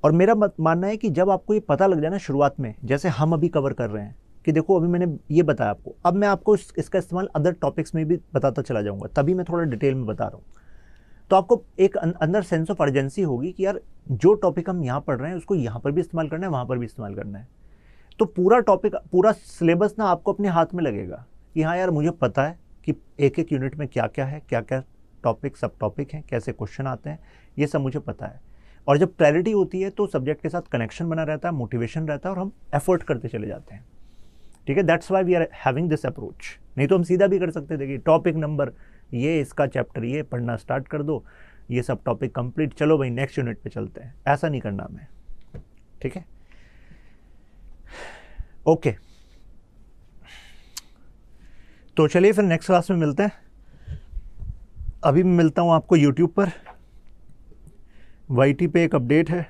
और मेरा मानना है कि जब आपको ये पता लग जाए ना शुरुआत में, जैसे हम अभी कवर कर रहे हैं कि देखो अभी मैंने ये बताया आपको, अब मैं आपको इसका इस्तेमाल अदर टॉपिक्स में भी बताता चला जाऊंगा, तभी मैं थोड़ा डिटेल में बता रहा हूँ। तो आपको एक अंदर सेंस ऑफ अर्जेंसी होगी कि यार जो टॉपिक हम यहाँ पढ़ रहे हैं उसको यहाँ पर भी इस्तेमाल करना है, वहाँ पर भी इस्तेमाल करना है। तो पूरा टॉपिक, पूरा सिलेबस ना आपको अपने हाथ में लगेगा कि हाँ यार मुझे पता है कि एक एक यूनिट में क्या क्या है, क्या क्या टॉपिक सब टॉपिक हैं, कैसे क्वेश्चन आते हैं, ये सब मुझे पता है। और जब क्लैरिटी होती है तो सब्जेक्ट के साथ कनेक्शन बना रहता है, मोटिवेशन रहता है और हम एफर्ट करते चले जाते हैं। ठीक है, that's why we are having this approach. नहीं तो हम सीधा भी कर सकते, देखिए टॉपिक नंबर ये, इसका चैप्टर ये पढ़ना स्टार्ट कर दो, ये सब टॉपिक कंप्लीट, चलो भाई नेक्स्ट यूनिट पे चलते हैं। ऐसा नहीं करना हमें। ठीक है, ओके। तो चलिए फिर नेक्स्ट क्लास में मिलते हैं। अभी मैं मिलता हूँ आपको यूट्यूब पर। YT पे एक अपडेट है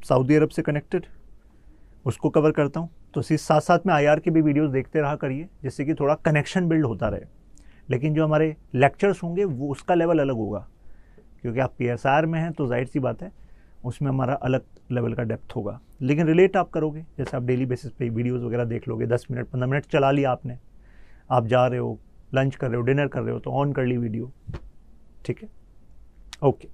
सऊदी अरब से कनेक्टेड, उसको कवर करता हूँ। तो साथ साथ में IR के भी वीडियोस देखते रहा करिए, जिससे कि थोड़ा कनेक्शन बिल्ड होता रहे। लेकिन जो हमारे लेक्चर्स होंगे वो उसका लेवल अलग होगा, क्योंकि आप PSR में हैं तो जाहिर सी बात है उसमें हमारा अलग लेवल का डेप्थ होगा। लेकिन रिलेट आप करोगे, जैसे आप डेली बेसिस पे वीडियोस वगैरह देख लोगे, 10 मिनट 15 मिनट चला लिया आपने, आप जा रहे हो, लंच कर रहे हो, डिनर कर रहे हो, तो ऑन कर ली वीडियो। ठीक है, ओके।